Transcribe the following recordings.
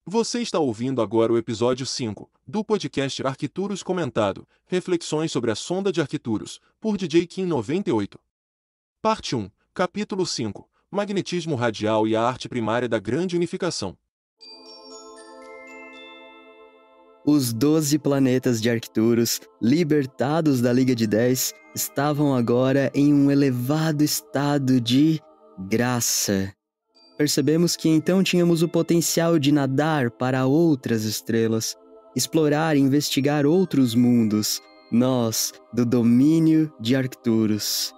Você está ouvindo agora o episódio 5 do podcast Arquituros Comentado, Reflexões sobre a Sonda de Arquituros, por DJ Kim 98. Parte 1, Capítulo 5, Magnetismo Radial e a Arte Primária da Grande Unificação. Os 12 planetas de Arcturus, libertados da Liga de 10, estavam agora em um elevado estado de graça. Percebemos que então tínhamos o potencial de nadar para outras estrelas, explorar e investigar outros mundos, nós, do domínio de Arcturus.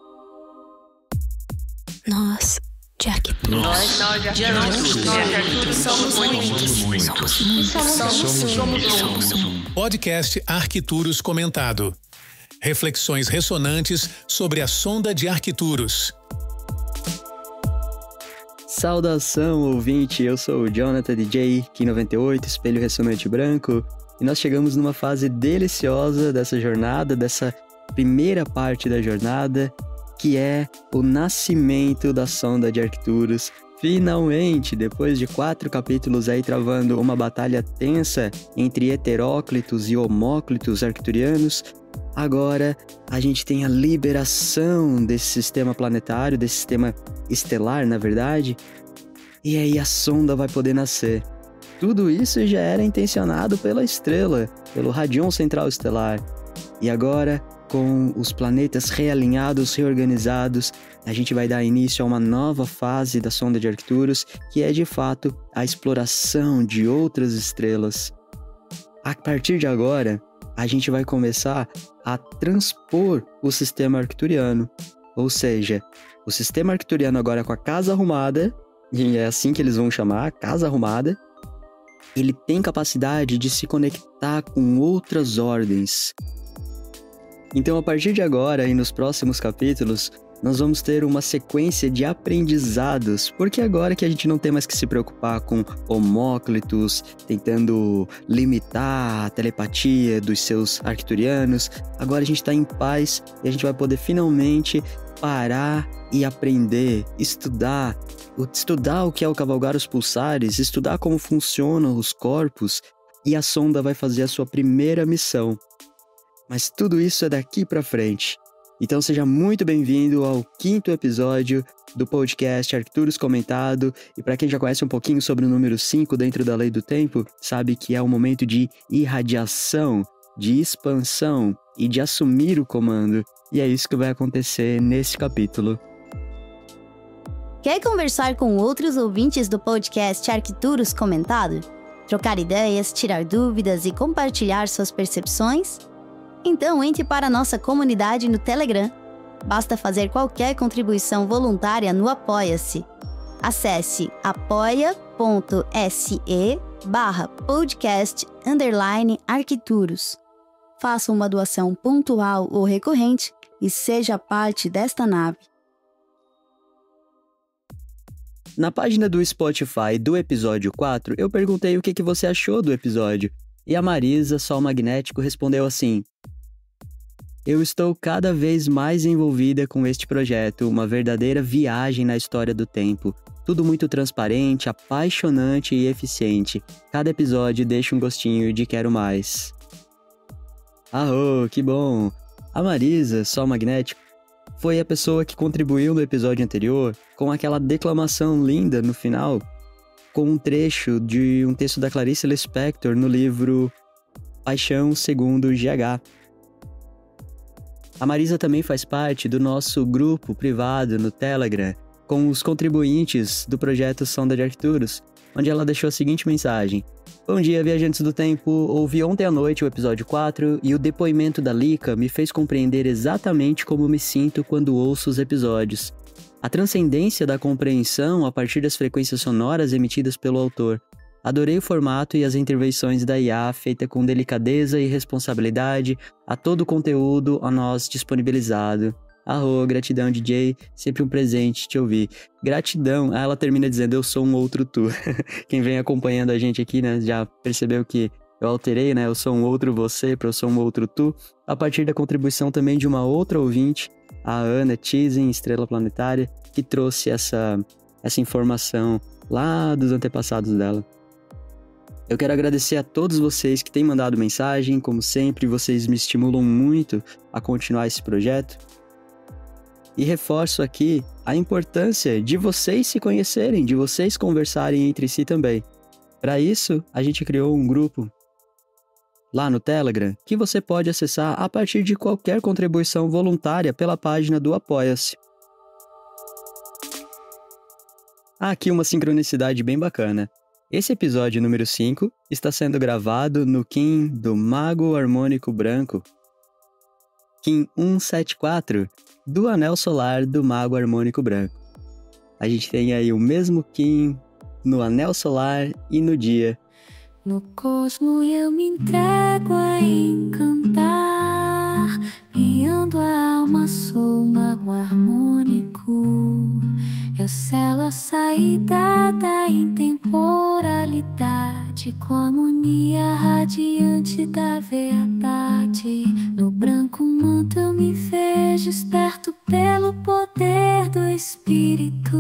Nós, de Arquituros. Nós de Arquituros. Somos muito. Podcast Arquituros Comentado. Reflexões ressonantes sobre a sonda de Arquituros. Saudação, ouvinte! Eu sou o Jonathan DJ, Kim 98, Espelho Ressonante Branco, e nós chegamos numa fase deliciosa dessa jornada, dessa primeira parte da jornada, que é o nascimento da sonda de Arcturus. Finalmente, depois de 4 capítulos aí travando uma batalha tensa entre heteróclitos e homóclitos arcturianos, agora a gente tem a liberação desse sistema planetário, desse sistema estelar, na verdade, e aí a sonda vai poder nascer. Tudo isso já era intencionado pela estrela, pelo Radion Central Estelar. E agora, com os planetas realinhados, reorganizados, a gente vai dar início a uma nova fase da sonda de Arcturus, que é de fato a exploração de outras estrelas. A partir de agora, a gente vai começar a transpor o sistema arcturiano, ou seja, o sistema arcturiano agora com a casa arrumada, e é assim que eles vão chamar, casa arrumada, ele tem capacidade de se conectar com outras ordens. Então, a partir de agora e nos próximos capítulos, nós vamos ter uma sequência de aprendizados, porque agora que a gente não tem mais que se preocupar com homóclitos, tentando limitar a telepatia dos seus arcturianos, agora a gente está em paz e a gente vai poder finalmente parar e aprender, estudar o que é o cavalgar os pulsares, estudar como funcionam os corpos, e a sonda vai fazer a sua primeira missão. Mas tudo isso é daqui pra frente. Então seja muito bem-vindo ao 5º episódio do podcast Arcturus Comentado. E para quem já conhece um pouquinho sobre o número 5 dentro da lei do tempo, sabe que é um momento de irradiação, de expansão e de assumir o comando. E é isso que vai acontecer nesse capítulo. Quer conversar com outros ouvintes do podcast Arquituros Comentado? Trocar ideias, tirar dúvidas e compartilhar suas percepções? Então entre para a nossa comunidade no Telegram. Basta fazer qualquer contribuição voluntária no Apoia-se. Acesse apoia.se/podcast_Arquituros. Faça uma doação pontual ou recorrente e seja parte desta nave. Na página do Spotify do episódio 4, eu perguntei o que você achou do episódio. E a Marisa, Sol Magnético, respondeu assim: eu estou cada vez mais envolvida com este projeto, uma verdadeira viagem na história do tempo. Tudo muito transparente, apaixonante e eficiente. Cada episódio deixa um gostinho de quero mais. Arro, que bom! A Marisa, Sol Magnético, foi a pessoa que contribuiu no episódio anterior com aquela declamação linda no final, com um trecho de um texto da Clarice Lispector no livro Paixão segundo GH. A Marisa também faz parte do nosso grupo privado no Telegram, com os contribuintes do projeto Sonda de Arcturus, onde ela deixou a seguinte mensagem: bom dia, viajantes do tempo, ouvi ontem à noite o episódio 4 e o depoimento da Lika me fez compreender exatamente como me sinto quando ouço os episódios. A transcendência da compreensão a partir das frequências sonoras emitidas pelo autor. Adorei o formato e as intervenções da IA, feita com delicadeza e responsabilidade a todo o conteúdo a nós disponibilizado. Arro, gratidão DJ, sempre um presente te ouvir. Gratidão, ela termina dizendo, eu sou um outro tu. Quem vem acompanhando a gente aqui, né, já percebeu que eu alterei, né, eu sou um outro você para eu sou um outro tu, a partir da contribuição também de uma outra ouvinte, a Ana Tizin, Estrela Planetária, que trouxe essa informação lá dos antepassados dela. Eu quero agradecer a todos vocês que têm mandado mensagem, como sempre, vocês me estimulam muito a continuar esse projeto. E reforço aqui a importância de vocês se conhecerem, de vocês conversarem entre si também. Para isso, a gente criou um grupo lá no Telegram que você pode acessar a partir de qualquer contribuição voluntária pela página do Apoia-se. Há aqui uma sincronicidade bem bacana. Esse episódio número 5 está sendo gravado no Kim do Mago Harmônico Branco, Kim 174, do Anel Solar do Mago Harmônico Branco. A gente tem aí o mesmo Kim no Anel Solar e no dia. No cosmo eu me entrego a encantar, guiando a alma, sou mago harmônico. Eu selo a saída da intemporalidade com a harmonia radiante da verdade. No branco manto eu me vejo esperto pelo poder do Espírito.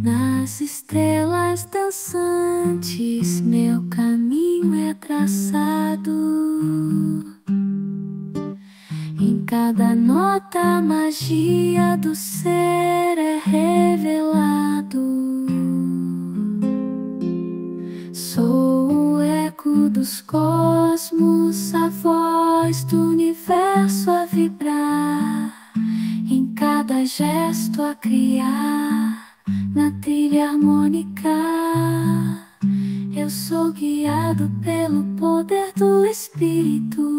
Nas estrelas dançantes meu caminho é traçado. Em cada nota a magia do ser é revelado. Sou o eco dos cosmos, a voz do universo a vibrar. Em cada gesto a criar, na trilha harmônica, eu sou guiado pelo poder do Espírito.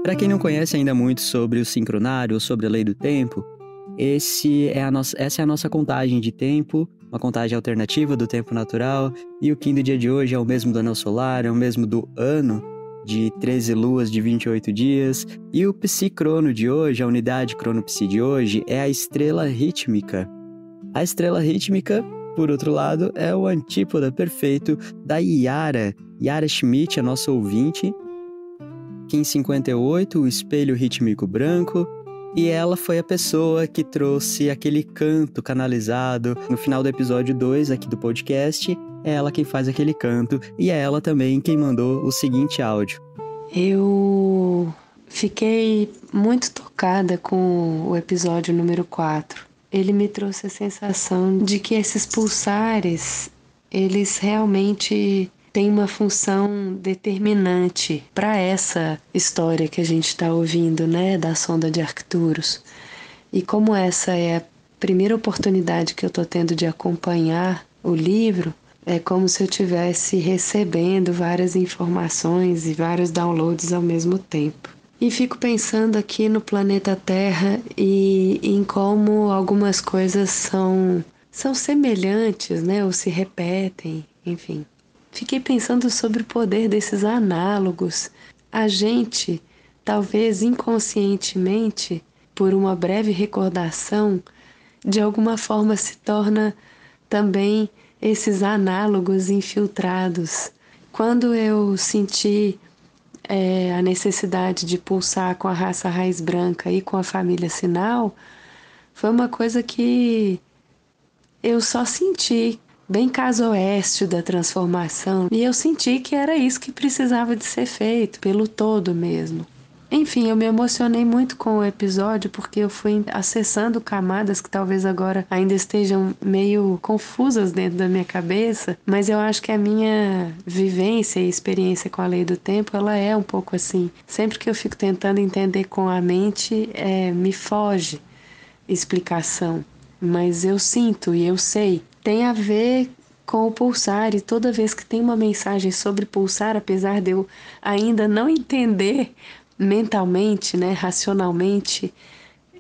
Para quem não conhece ainda muito sobre o sincronário ou sobre a lei do tempo, essa é a nossa contagem de tempo, uma contagem alternativa do tempo natural, e o Kim do dia de hoje é o mesmo do anel solar, é o mesmo do ano, de 13 luas de 28 dias, e o psi-crono de hoje, a unidade crono-psi de hoje, é a estrela rítmica. A estrela rítmica, por outro lado, é o antípoda perfeito da Yara Schmidt, a nossa ouvinte, Kim 58, o espelho rítmico branco, e ela foi a pessoa que trouxe aquele canto canalizado no final do episódio 2 aqui do podcast. É ela quem faz aquele canto e é ela também quem mandou o seguinte áudio. Eu fiquei muito tocada com o episódio número 4. Ele me trouxe a sensação de que esses pulsares, eles realmente têm uma função determinante para essa história que a gente está ouvindo, né, da sonda de Arcturus. E como essa é a primeira oportunidade que eu estou tendo de acompanhar o livro, é como se eu estivesse recebendo várias informações e vários downloads ao mesmo tempo. E fico pensando aqui no planeta Terra e em como algumas coisas são semelhantes, né, ou se repetem, enfim. Fiquei pensando sobre o poder desses análogos. A gente, talvez inconscientemente, por uma breve recordação, de alguma forma se torna também esses análogos infiltrados. Quando eu senti a necessidade de pulsar com a raça raiz branca e com a família sinal, foi uma coisa que eu só senti, bem caso oeste da transformação, e eu senti que era isso que precisava de ser feito, pelo todo mesmo. Enfim, eu me emocionei muito com o episódio porque eu fui acessando camadas que talvez agora ainda estejam meio confusas dentro da minha cabeça, mas eu acho que a minha vivência e experiência com a lei do tempo, ela é um pouco assim. Sempre que eu fico tentando entender com a mente, me foge explicação, mas eu sinto e eu sei. Tem a ver com o pulsar, e toda vez que tem uma mensagem sobre pulsar, apesar de eu ainda não entender mentalmente, né, racionalmente,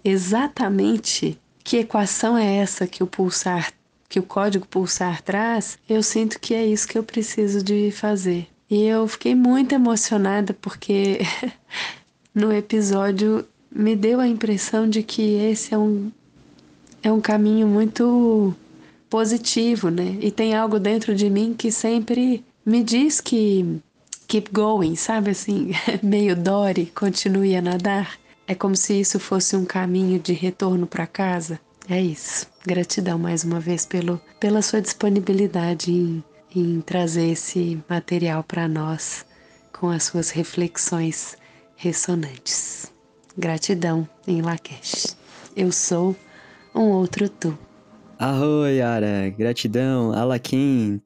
exatamente que equação é essa que o código pulsar traz, eu sinto que é isso que eu preciso de fazer. E eu fiquei muito emocionada porque no episódio me deu a impressão de que esse é um caminho muito positivo, né? E tem algo dentro de mim que sempre Me diz que keep going, sabe assim, meio Dory, continue a nadar. É como se isso fosse um caminho de retorno para casa. É isso. Gratidão mais uma vez pela sua disponibilidade em trazer esse material para nós com as suas reflexões ressonantes. Gratidão em Lakesh. Eu sou um outro tu. Arroi, Yara. Gratidão. Alakim.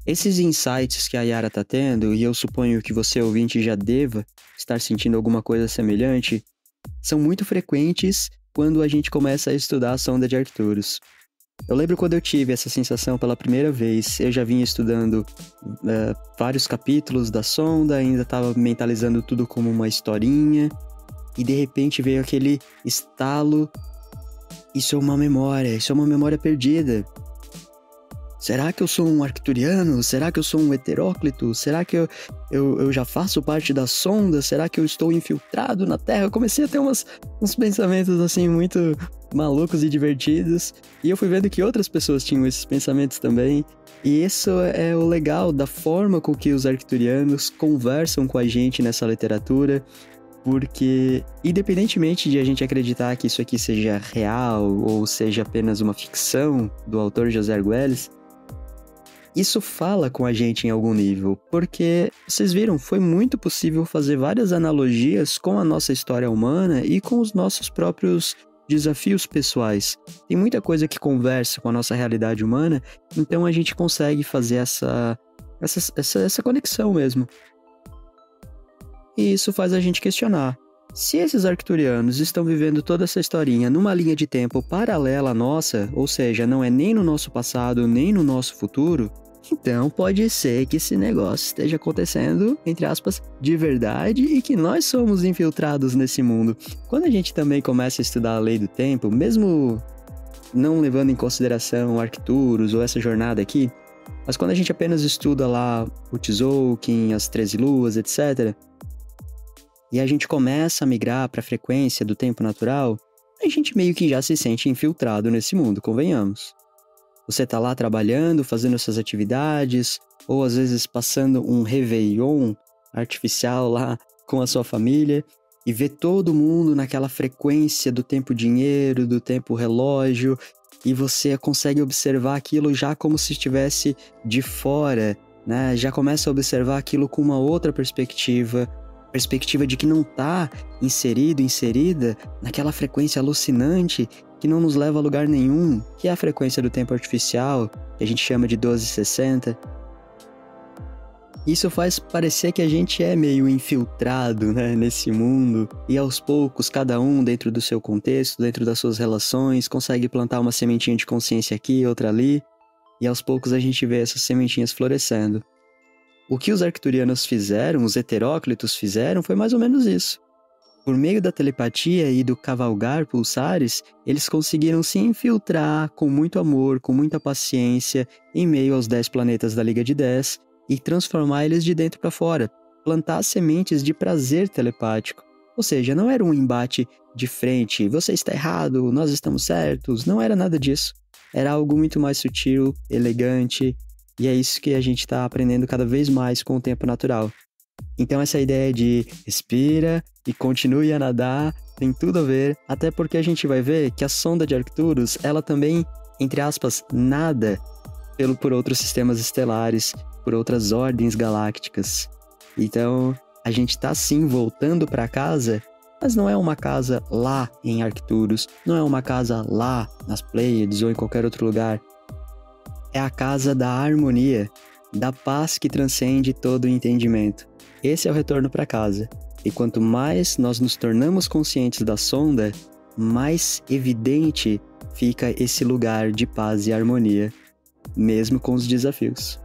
Esses insights que a Yara tá tendo, e eu suponho que você, ouvinte, já deva estar sentindo alguma coisa semelhante, são muito frequentes quando a gente começa a estudar a sonda de Arcturus. Eu lembro quando eu tive essa sensação pela primeira vez, eu já vinha estudando vários capítulos da sonda, ainda estava mentalizando tudo como uma historinha, e de repente veio aquele estalo: isso é uma memória perdida. Será que eu sou um arcturiano? Será que eu sou um heteróclito? Será que eu já faço parte da sonda? Será que eu estou infiltrado na Terra? Eu comecei a ter uns pensamentos assim muito malucos e divertidos. E eu fui vendo que outras pessoas tinham esses pensamentos também. E isso é o legal da forma com que os arcturianos conversam com a gente nessa literatura. Porque, independentemente de a gente acreditar que isso aqui seja real ou seja apenas uma ficção do autor José Argüelles, isso fala com a gente em algum nível, porque, vocês viram, foi muito possível fazer várias analogias com a nossa história humana e com os nossos próprios desafios pessoais. Tem muita coisa que conversa com a nossa realidade humana, então a gente consegue fazer essa conexão mesmo. E isso faz a gente questionar: se esses arcturianos estão vivendo toda essa historinha numa linha de tempo paralela à nossa, ou seja, não é nem no nosso passado, nem no nosso futuro, então pode ser que esse negócio esteja acontecendo, entre aspas, de verdade, e que nós somos infiltrados nesse mundo. Quando a gente também começa a estudar a lei do tempo, mesmo não levando em consideração Arcturus ou essa jornada aqui, mas quando a gente apenas estuda lá o Tzolk'in, as 13 luas, etc., e a gente começa a migrar para a frequência do tempo natural, a gente meio que já se sente infiltrado nesse mundo, convenhamos. Você tá lá trabalhando, fazendo suas atividades, ou às vezes passando um réveillon artificial lá com a sua família, e vê todo mundo naquela frequência do tempo dinheiro, do tempo relógio, e você consegue observar aquilo já como se estivesse de fora, né? Já começa a observar aquilo com uma outra perspectiva de que não está inserida naquela frequência alucinante que não nos leva a lugar nenhum, que é a frequência do tempo artificial, que a gente chama de 1260. Isso faz parecer que a gente é meio infiltrado, né, nesse mundo, e aos poucos, cada um dentro do seu contexto, dentro das suas relações, consegue plantar uma sementinha de consciência aqui, outra ali, e aos poucos a gente vê essas sementinhas florescendo. O que os arcturianos fizeram, os heteróclitos fizeram, foi mais ou menos isso. Por meio da telepatia e do cavalgar pulsares, eles conseguiram se infiltrar com muito amor, com muita paciência, em meio aos 10 planetas da Liga de 10 e transformar eles de dentro para fora, plantar sementes de prazer telepático. Ou seja, não era um embate de frente, você está errado, nós estamos certos, não era nada disso. Era algo muito mais sutil, elegante. E é isso que a gente está aprendendo cada vez mais com o tempo natural. Então essa ideia de respira e continue a nadar tem tudo a ver, até porque a gente vai ver que a sonda de Arcturus, ela também, entre aspas, nada por outros sistemas estelares, por outras ordens galácticas. Então a gente está sim voltando para casa, mas não é uma casa lá em Arcturus, não é uma casa lá nas Pleiades ou em qualquer outro lugar. É a casa da harmonia, da paz que transcende todo o entendimento. Esse é o retorno para casa. E quanto mais nós nos tornamos conscientes da sonda, mais evidente fica esse lugar de paz e harmonia, mesmo com os desafios.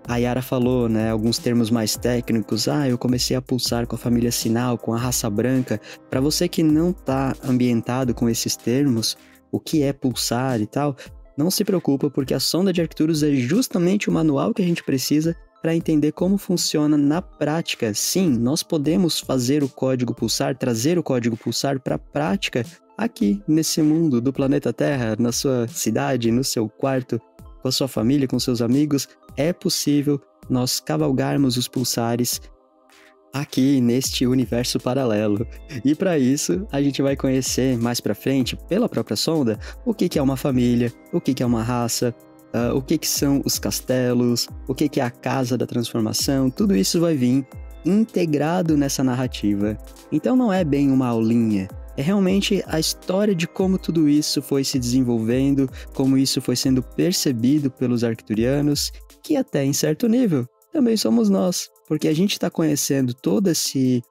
A Yara falou, né, alguns termos mais técnicos. Eu comecei a pulsar com a família Sinal, com a raça branca. Para você que não está ambientado com esses termos, o que é pulsar e tal, não se preocupa, porque a sonda de Arcturus é justamente o manual que a gente precisa para entender como funciona na prática. Sim, nós podemos fazer o código pulsar, trazer o código pulsar para a prática aqui nesse mundo do planeta Terra, na sua cidade, no seu quarto, com a sua família, com seus amigos. É possível nós cavalgarmos os pulsares aqui neste universo paralelo. E para isso, a gente vai conhecer mais para frente, pela própria sonda, o que é uma família, o que é uma raça, o que são os castelos, o que é a casa da transformação. Tudo isso vai vir integrado nessa narrativa. Então não é bem uma aulinha, é realmente a história de como tudo isso foi se desenvolvendo, como isso foi sendo percebido pelos arcturianos, que até em certo nível também somos nós, porque a gente está conhecendo todo esse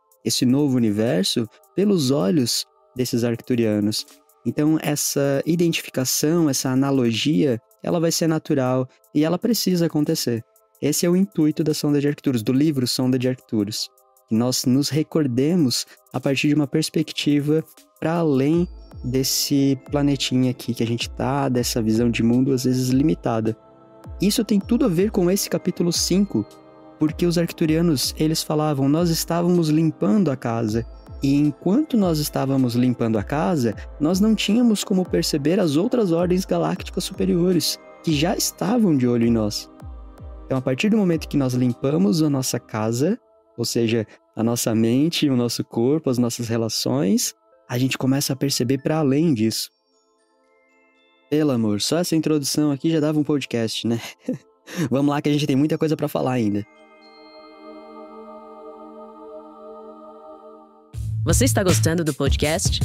novo universo pelos olhos desses arcturianos. Então essa identificação, essa analogia, ela vai ser natural e ela precisa acontecer. Esse é o intuito da Sonda de Arcturus, do livro Sonda de Arcturus. Que nós nos recordemos a partir de uma perspectiva para além desse planetinha aqui que a gente tá, dessa visão de mundo às vezes limitada. Isso tem tudo a ver com esse capítulo 5, porque os arcturianos, eles falavam, nós estávamos limpando a casa, e enquanto nós estávamos limpando a casa, nós não tínhamos como perceber as outras ordens galácticas superiores, que já estavam de olho em nós. Então, a partir do momento que nós limpamos a nossa casa, ou seja, a nossa mente, o nosso corpo, as nossas relações, a gente começa a perceber para além disso. Pelo amor, só essa introdução aqui já dava um podcast, né? Vamos lá que a gente tem muita coisa para falar ainda. Você está gostando do podcast?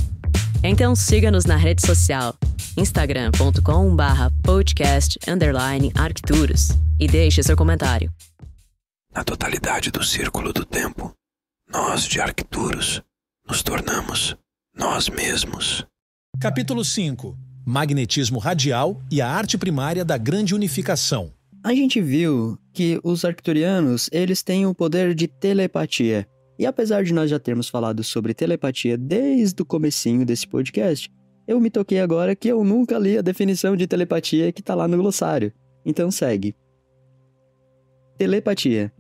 Então siga-nos na rede social, instagram.com/podcast_Arcturus e deixe seu comentário. Na totalidade do círculo do tempo, nós de Arcturus nos tornamos nós mesmos. Capítulo 5. Magnetismo radial e a arte primária da grande unificação. A gente viu que os arcturianos, eles têm o poder de telepatia. E apesar de nós já termos falado sobre telepatia desde o comecinho desse podcast, eu me toquei agora que eu nunca li a definição de telepatia que tá lá no glossário. Então segue. Telepatia.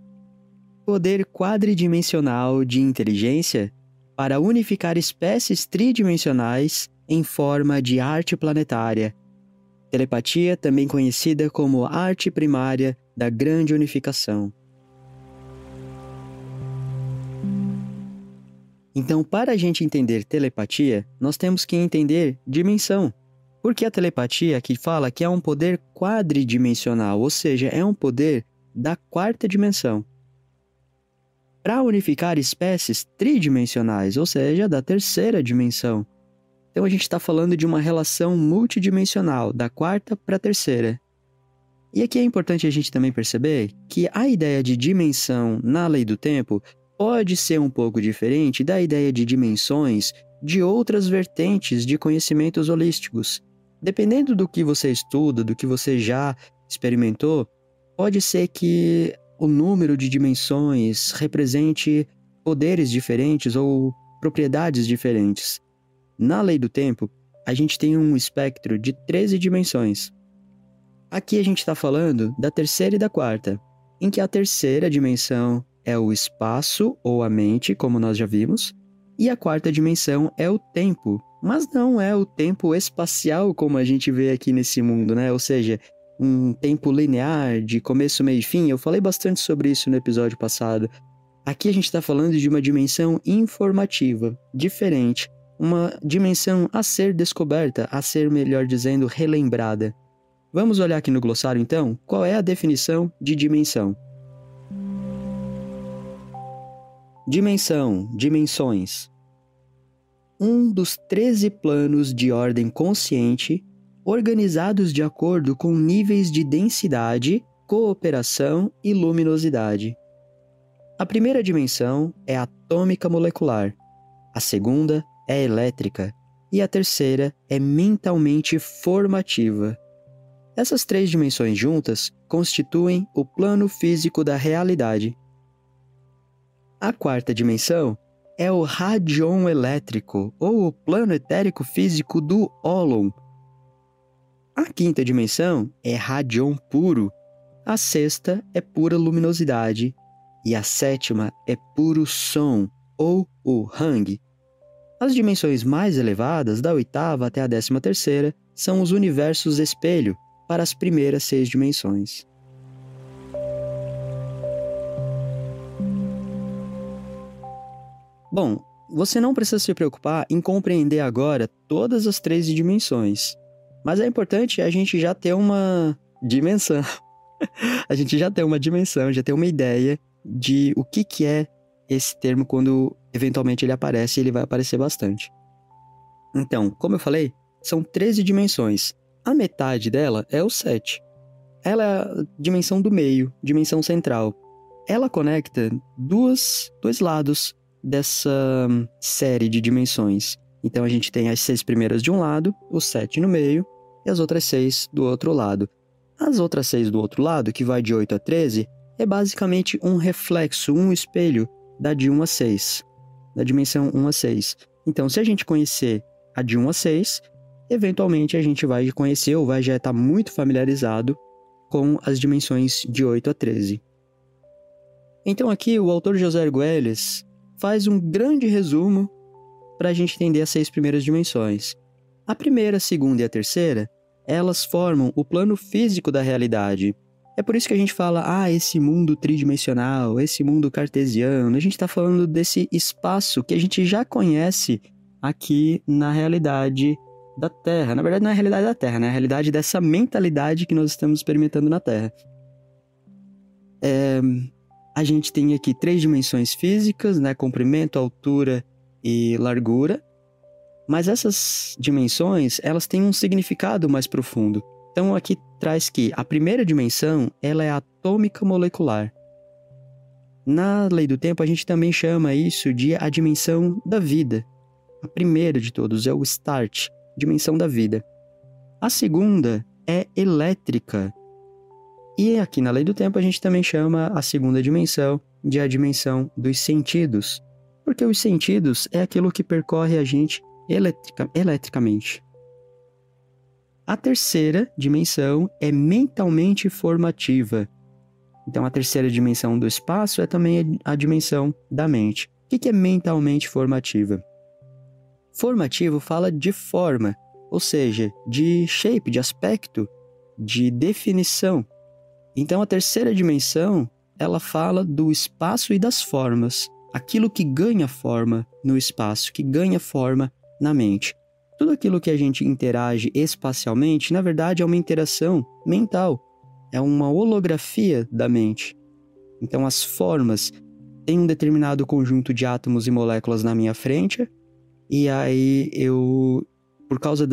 Poder quadridimensional de inteligência para unificar espécies tridimensionais em forma de arte planetária. Telepatia, também conhecida como arte primária da grande unificação. Então, para a gente entender telepatia, nós temos que entender dimensão. Porque a telepatia aqui fala que é um poder quadridimensional, ou seja, é um poder da quarta dimensão. Para unificar espécies tridimensionais, ou seja, da terceira dimensão. Então a gente está falando de uma relação multidimensional, da quarta para a terceira. E aqui é importante a gente também perceber que a ideia de dimensão na lei do tempo pode ser um pouco diferente da ideia de dimensões de outras vertentes de conhecimentos holísticos. Dependendo do que você estuda, do que você já experimentou, pode ser que o número de dimensões represente poderes diferentes ou propriedades diferentes. Na lei do tempo, a gente tem um espectro de 13 dimensões. Aqui a gente está falando da terceira e da quarta, em que a terceira dimensão é o espaço ou a mente, como nós já vimos, e a quarta dimensão é o tempo, mas não é o tempo espacial como a gente vê aqui nesse mundo, né? Ou seja, um tempo linear de começo, meio e fim. Eu falei bastante sobre isso no episódio passado. Aqui a gente está falando de uma dimensão informativa, diferente, uma dimensão a ser descoberta, a ser, melhor dizendo, relembrada. Vamos olhar aqui no glossário então, qual é a definição de dimensão. Dimensão, dimensões. Um dos 13 planos de ordem consciente, organizados de acordo com níveis de densidade, cooperação e luminosidade. A primeira dimensão é atômica molecular, a segunda é elétrica e a terceira é mentalmente formativa. Essas 3 dimensões juntas constituem o plano físico da realidade. A quarta dimensão é o radion elétrico, ou o plano etérico físico do ólon. A quinta dimensão é radion puro, a sexta é pura luminosidade e a sétima é puro som, ou o hang. As dimensões mais elevadas, da oitava até a 13ª, são os universos espelho para as primeiras 6 dimensões. Bom, você não precisa se preocupar em compreender agora todas as 13 dimensões, mas é importante a gente já ter uma dimensão. A gente já tem uma dimensão, já tem uma ideia de o que é esse termo quando eventualmente ele aparece, e ele vai aparecer bastante. Então, como eu falei, são 13 dimensões. A metade dela é o 7. Ela é a dimensão do meio, dimensão central. Ela conecta dois lados dessa série de dimensões. Então a gente tem as 6 primeiras de um lado, o 7 no meio e as outras 6 do outro lado. As outras 6 do outro lado, que vai de 8 a 13, é basicamente um reflexo, um espelho da de 1 a 6, da dimensão 1 a 6. Então, se a gente conhecer a de 1 a 6, eventualmente a gente vai conhecer ou vai já estar muito familiarizado com as dimensões de 8 a 13. Então aqui o autor José Argüelles faz um grande resumo para a gente entender as 6 primeiras dimensões. A primeira, a segunda e a terceira, elas formam o plano físico da realidade. É por isso que a gente fala, esse mundo tridimensional, esse mundo cartesiano. A gente está falando desse espaço que a gente já conhece aqui na realidade da Terra. Na verdade, não é a realidade da Terra, né? É a realidade dessa mentalidade que nós estamos experimentando na Terra. A gente tem aqui 3 dimensões físicas, né? Comprimento, altura e largura. Mas essas dimensões, elas têm um significado mais profundo. Então aqui traz que a primeira dimensão, ela é atômica molecular. Na lei do tempo, a gente também chama isso de a dimensão da vida. A primeira de todos é o start, dimensão da vida. A segunda é elétrica. E aqui na lei do tempo, a gente também chama a segunda dimensão de a dimensão dos sentidos. Porque os sentidos é aquilo que percorre a gente eletricamente. A terceira dimensão é mentalmente formativa. Então, a terceira dimensão do espaço é também a dimensão da mente. O que é mentalmente formativa? Formativo fala de forma, ou seja, de shape, de aspecto, de definição. Então, a terceira dimensão, ela fala do espaço e das formas. Aquilo que ganha forma no espaço, que ganha forma na mente. Tudo aquilo que a gente interage espacialmente, na verdade, é uma interação mental. É uma holografia da mente. Então, as formas têm um determinado conjunto de átomos e moléculas na minha frente, e aí eu, por causa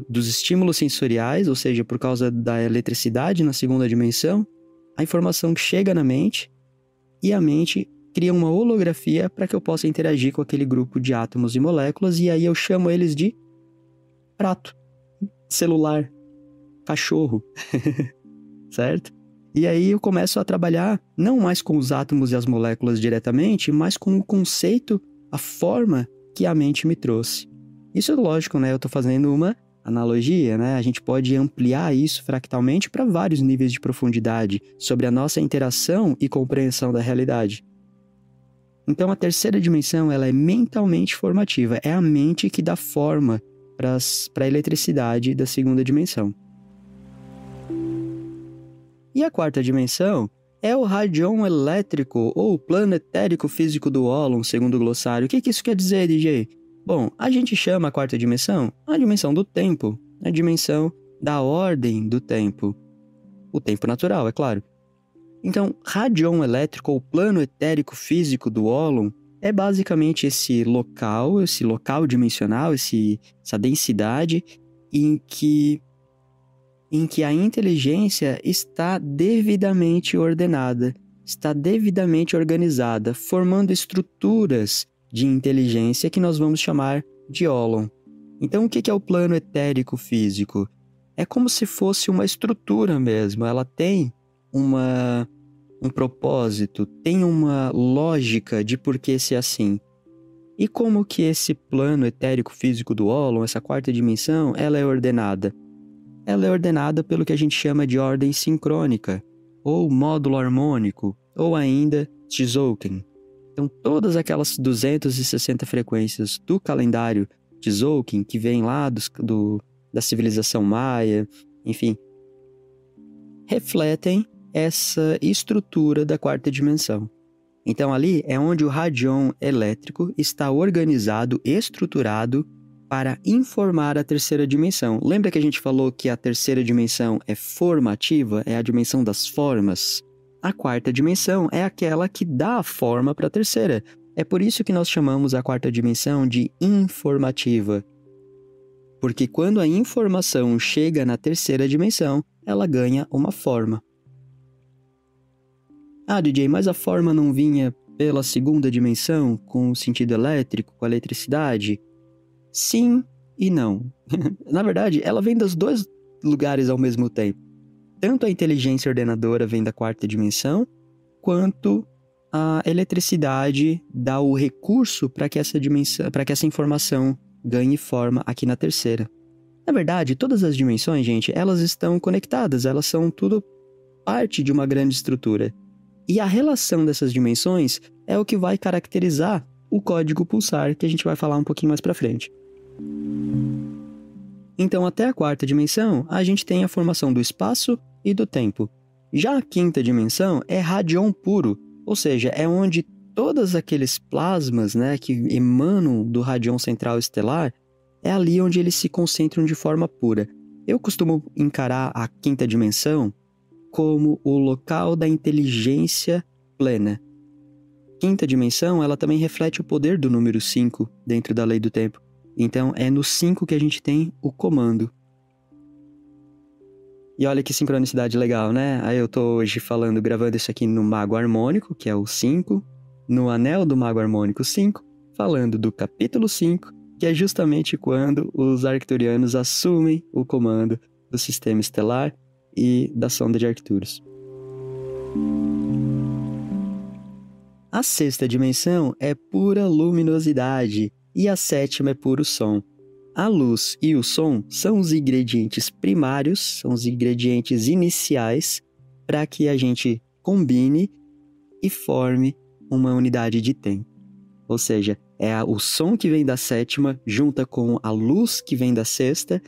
dos estímulos sensoriais, ou seja, por causa da eletricidade na segunda dimensão, a informação chega na mente, e a mente cria uma holografia para que eu possa interagir com aquele grupo de átomos e moléculas, e aí eu chamo eles de prato, celular, cachorro, certo? E aí eu começo a trabalhar não mais com os átomos e as moléculas diretamente, mas com o conceito, a forma que a mente me trouxe. Isso é lógico, né? Eu estou fazendo uma analogia, né? A gente pode ampliar isso fractalmente para vários níveis de profundidade sobre a nossa interação e compreensão da realidade. Então, a terceira dimensão, ela é mentalmente formativa. É a mente que dá forma para a eletricidade da segunda dimensão. E a quarta dimensão é o radion elétrico, ou plano etérico físico do ólon, segundo o glossário. O que isso quer dizer, DJ? Bom, a gente chama a quarta dimensão a dimensão do tempo, a dimensão da ordem do tempo. O tempo natural, é claro. Então, radion elétrico, ou plano etérico físico do ólon, é basicamente esse local dimensional, essa densidade em que a inteligência está devidamente ordenada, está devidamente organizada, formando estruturas de inteligência que nós vamos chamar de ólon. Então, o que é o plano etérico físico? É como se fosse uma estrutura mesmo, ela tem um propósito, tem uma lógica de por que ser assim. E como que esse plano etérico físico do ólon, essa quarta dimensão, ela é ordenada? Ela é ordenada pelo que a gente chama de ordem sincrônica, ou módulo harmônico, ou ainda Tzolk'in. Então, todas aquelas 260 frequências do calendário Tzolk'in, que vem lá da civilização maia, enfim, refletem essa estrutura da quarta dimensão. Então ali é onde o radion elétrico está organizado, estruturado para informar a terceira dimensão. Lembra que a gente falou que a terceira dimensão é formativa, é a dimensão das formas? A quarta dimensão é aquela que dá a forma para a terceira. É por isso que nós chamamos a quarta dimensão de informativa. Porque quando a informação chega na terceira dimensão, ela ganha uma forma. Ah, DJ, mas a forma não vinha pela segunda dimensão, com o sentido elétrico, com a eletricidade? Sim e não. Na verdade, ela vem dos dois lugares ao mesmo tempo. Tanto a inteligência ordenadora vem da quarta dimensão, quanto a eletricidade dá o recurso para que essa informação ganhe forma aqui na terceira. Na verdade, todas as dimensões, gente, elas estão conectadas, elas são tudo parte de uma grande estrutura. E a relação dessas dimensões é o que vai caracterizar o código pulsar, que a gente vai falar um pouquinho mais para frente. Então, até a quarta dimensão, a gente tem a formação do espaço e do tempo. Já a quinta dimensão é radion puro, ou seja, é onde todos aqueles plasmas, né, que emanam do radion central estelar, é ali onde eles se concentram de forma pura. Eu costumo encarar a quinta dimensão como o local da inteligência plena. Quinta dimensão, ela também reflete o poder do número 5 dentro da lei do tempo. Então, é no 5 que a gente tem o comando. E olha que sincronicidade legal, né? Aí eu tô hoje gravando isso aqui no Mago Harmônico, que é o 5, no Anel do Mago Harmônico 5, falando do capítulo 5, que é justamente quando os arcturianos assumem o comando do sistema estelar e da sonda de Arcturus. A sexta dimensão é pura luminosidade e a sétima é puro som. A luz e o som são os ingredientes primários, são os ingredientes iniciais para que a gente combine e forme uma unidade de tempo. Ou seja, é o som que vem da sétima junta com a luz que vem da sexta.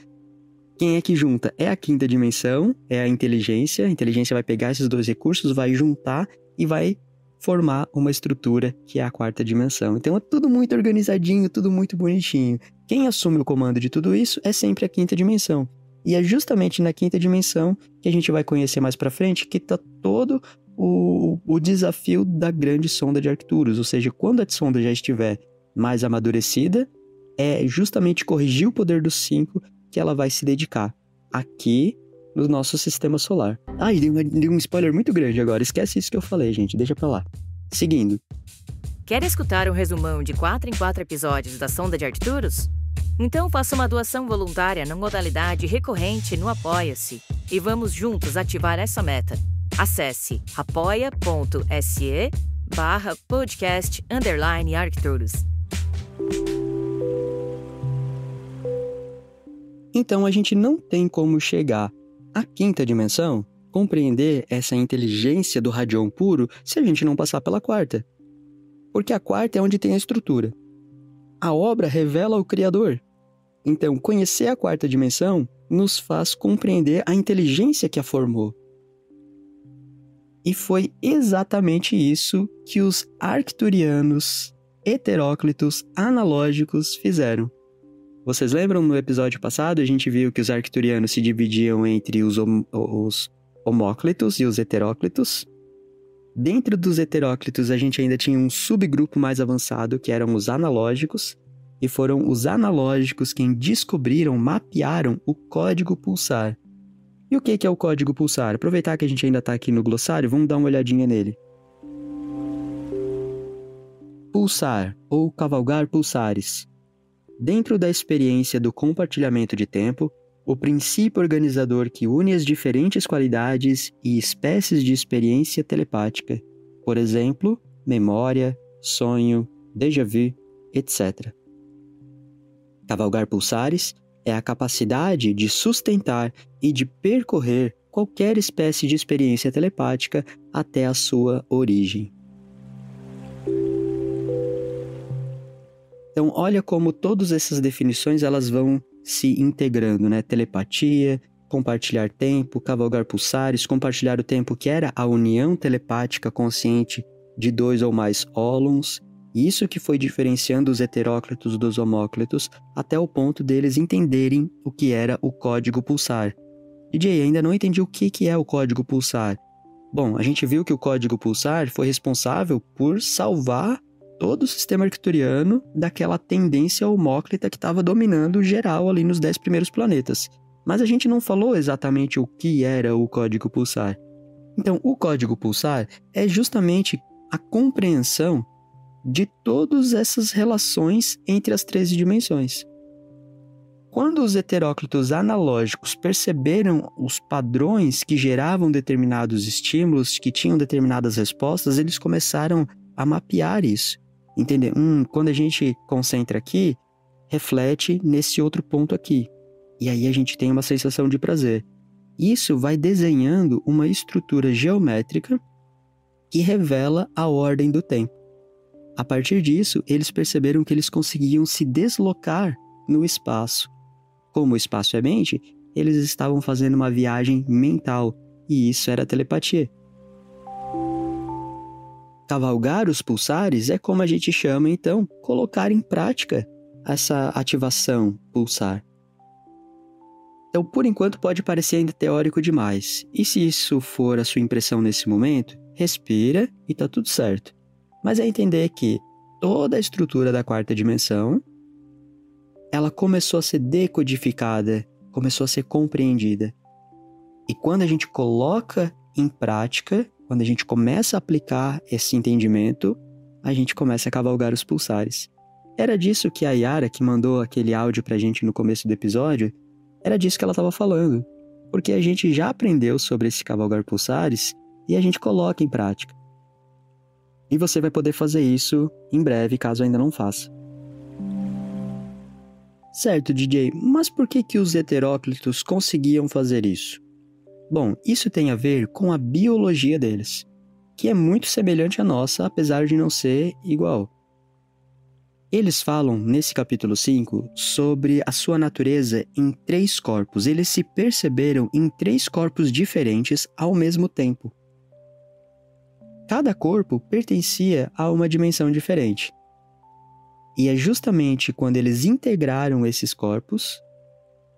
Quem é que junta? É a quinta dimensão, é a inteligência. A inteligência vai pegar esses dois recursos, vai juntar e vai formar uma estrutura que é a quarta dimensão. Então é tudo muito organizadinho, tudo muito bonitinho. Quem assume o comando de tudo isso é sempre a quinta dimensão. E é justamente na quinta dimensão que a gente vai conhecer mais pra frente que está todo o desafio da grande sonda de Arcturus. Ou seja, quando a sonda já estiver mais amadurecida, é justamente corrigir o poder dos 5 que ela vai se dedicar aqui no nosso sistema solar. Ah, e dei um spoiler muito grande agora. Esquece isso que eu falei, gente. Deixa pra lá. Seguindo. Quer escutar um resumão de 4 em 4 episódios da Sonda de Arcturus? Então faça uma doação voluntária na modalidade recorrente no Apoia-se e vamos juntos ativar essa meta. Acesse apoia.se/podcast_Arcturus. Então a gente não tem como chegar à quinta dimensão, compreender essa inteligência do radion puro, se a gente não passar pela quarta. Porque a quarta é onde tem a estrutura. A obra revela o Criador. Então, conhecer a quarta dimensão nos faz compreender a inteligência que a formou. E foi exatamente isso que os arcturianos heteróclitos analógicos fizeram. Vocês lembram no episódio passado, a gente viu que os arcturianos se dividiam entre os homóclitos e os heteróclitos. Dentro dos heteróclitos, a gente ainda tinha um subgrupo mais avançado, que eram os analógicos, e foram os analógicos quem descobriram, mapearam o código pulsar. E o que é o código pulsar? Aproveitar que a gente ainda está aqui no glossário, vamos dar uma olhadinha nele. Pulsar, ou cavalgar pulsares. Dentro da experiência do compartilhamento de tempo, o princípio organizador que une as diferentes qualidades e espécies de experiência telepática, por exemplo, memória, sonho, déjà vu, etc. Cavalgar pulsares é a capacidade de sustentar e de percorrer qualquer espécie de experiência telepática até a sua origem. Então, olha como todas essas definições elas vão se integrando, né? Telepatia, compartilhar tempo, cavalgar pulsares, compartilhar o tempo, que era a união telepática consciente de 2 ou mais ólons. Isso que foi diferenciando os heteróclitos dos homóclitos até o ponto deles entenderem o que era o código pulsar. DJ, ainda não entendi o que é o código pulsar. Bom, a gente viu que o código pulsar foi responsável por salvar todo o sistema arcturiano daquela tendência homóclita que estava dominando geral ali nos 10 primeiros planetas. Mas a gente não falou exatamente o que era o código pulsar. Então, o código pulsar é justamente a compreensão de todas essas relações entre as 13 dimensões. Quando os heteróclitos analógicos perceberam os padrões que geravam determinados estímulos, que tinham determinadas respostas, eles começaram a mapear isso. Entender? Quando a gente concentra aqui, reflete nesse outro ponto aqui. E aí a gente tem uma sensação de prazer. Isso vai desenhando uma estrutura geométrica que revela a ordem do tempo. A partir disso, eles perceberam que eles conseguiam se deslocar no espaço. Como o espaço é mente, eles estavam fazendo uma viagem mental, e isso era telepatia. Cavalgar os pulsares é como a gente chama, então, colocar em prática essa ativação pulsar. Então, por enquanto, pode parecer ainda teórico demais. E se isso for a sua impressão nesse momento, respira e tá tudo certo. Mas é entender que toda a estrutura da quarta dimensão, ela começou a ser decodificada, começou a ser compreendida. E quando a gente coloca em prática, quando a gente começa a aplicar esse entendimento, a gente começa a cavalgar os pulsares. Era disso que a Yara, que mandou aquele áudio pra gente no começo do episódio, era disso que ela estava falando. Porque a gente já aprendeu sobre esse cavalgar pulsares e a gente coloca em prática. E você vai poder fazer isso em breve, caso ainda não faça. Certo, DJ, mas por que os heteróclitos conseguiam fazer isso? Bom, isso tem a ver com a biologia deles, que é muito semelhante à nossa, apesar de não ser igual. Eles falam, nesse capítulo 5, sobre a sua natureza em 3 corpos. Eles se perceberam em 3 corpos diferentes ao mesmo tempo. Cada corpo pertencia a uma dimensão diferente. E é justamente quando eles integraram esses corpos,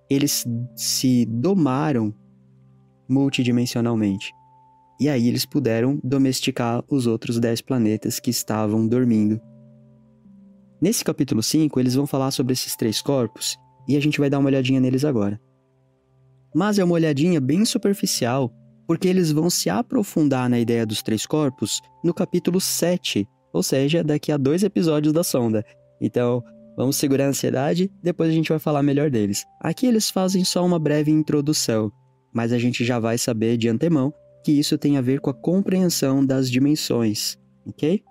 eles se domaram multidimensionalmente. E aí eles puderam domesticar os outros 10 planetas que estavam dormindo. Nesse capítulo 5, eles vão falar sobre esses 3 corpos, e a gente vai dar uma olhadinha neles agora. Mas é uma olhadinha bem superficial, porque eles vão se aprofundar na ideia dos 3 corpos no capítulo 7, ou seja, daqui a 2 episódios da sonda. Então, vamos segurar a ansiedade, depois a gente vai falar melhor deles. Aqui eles fazem só uma breve introdução, mas a gente já vai saber de antemão que isso tem a ver com a compreensão das dimensões, ok?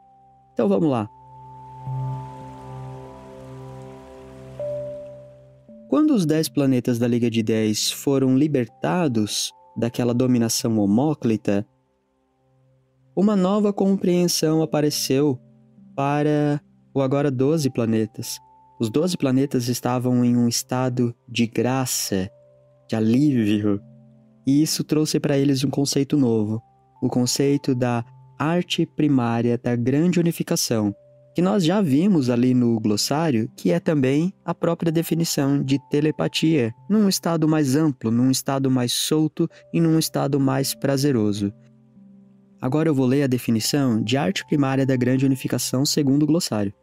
Então vamos lá. Quando os 10 planetas da Liga de 10 foram libertados daquela dominação homóclita, uma nova compreensão apareceu para o agora 12 planetas. Os 12 planetas estavam em um estado de graça, de alívio, e isso trouxe para eles um conceito novo, o conceito da arte primária da grande unificação, que nós já vimos ali no glossário, que é também a própria definição de telepatia, num estado mais amplo, num estado mais solto e num estado mais prazeroso. Agora eu vou ler a definição de arte primária da grande unificação segundo o glossário.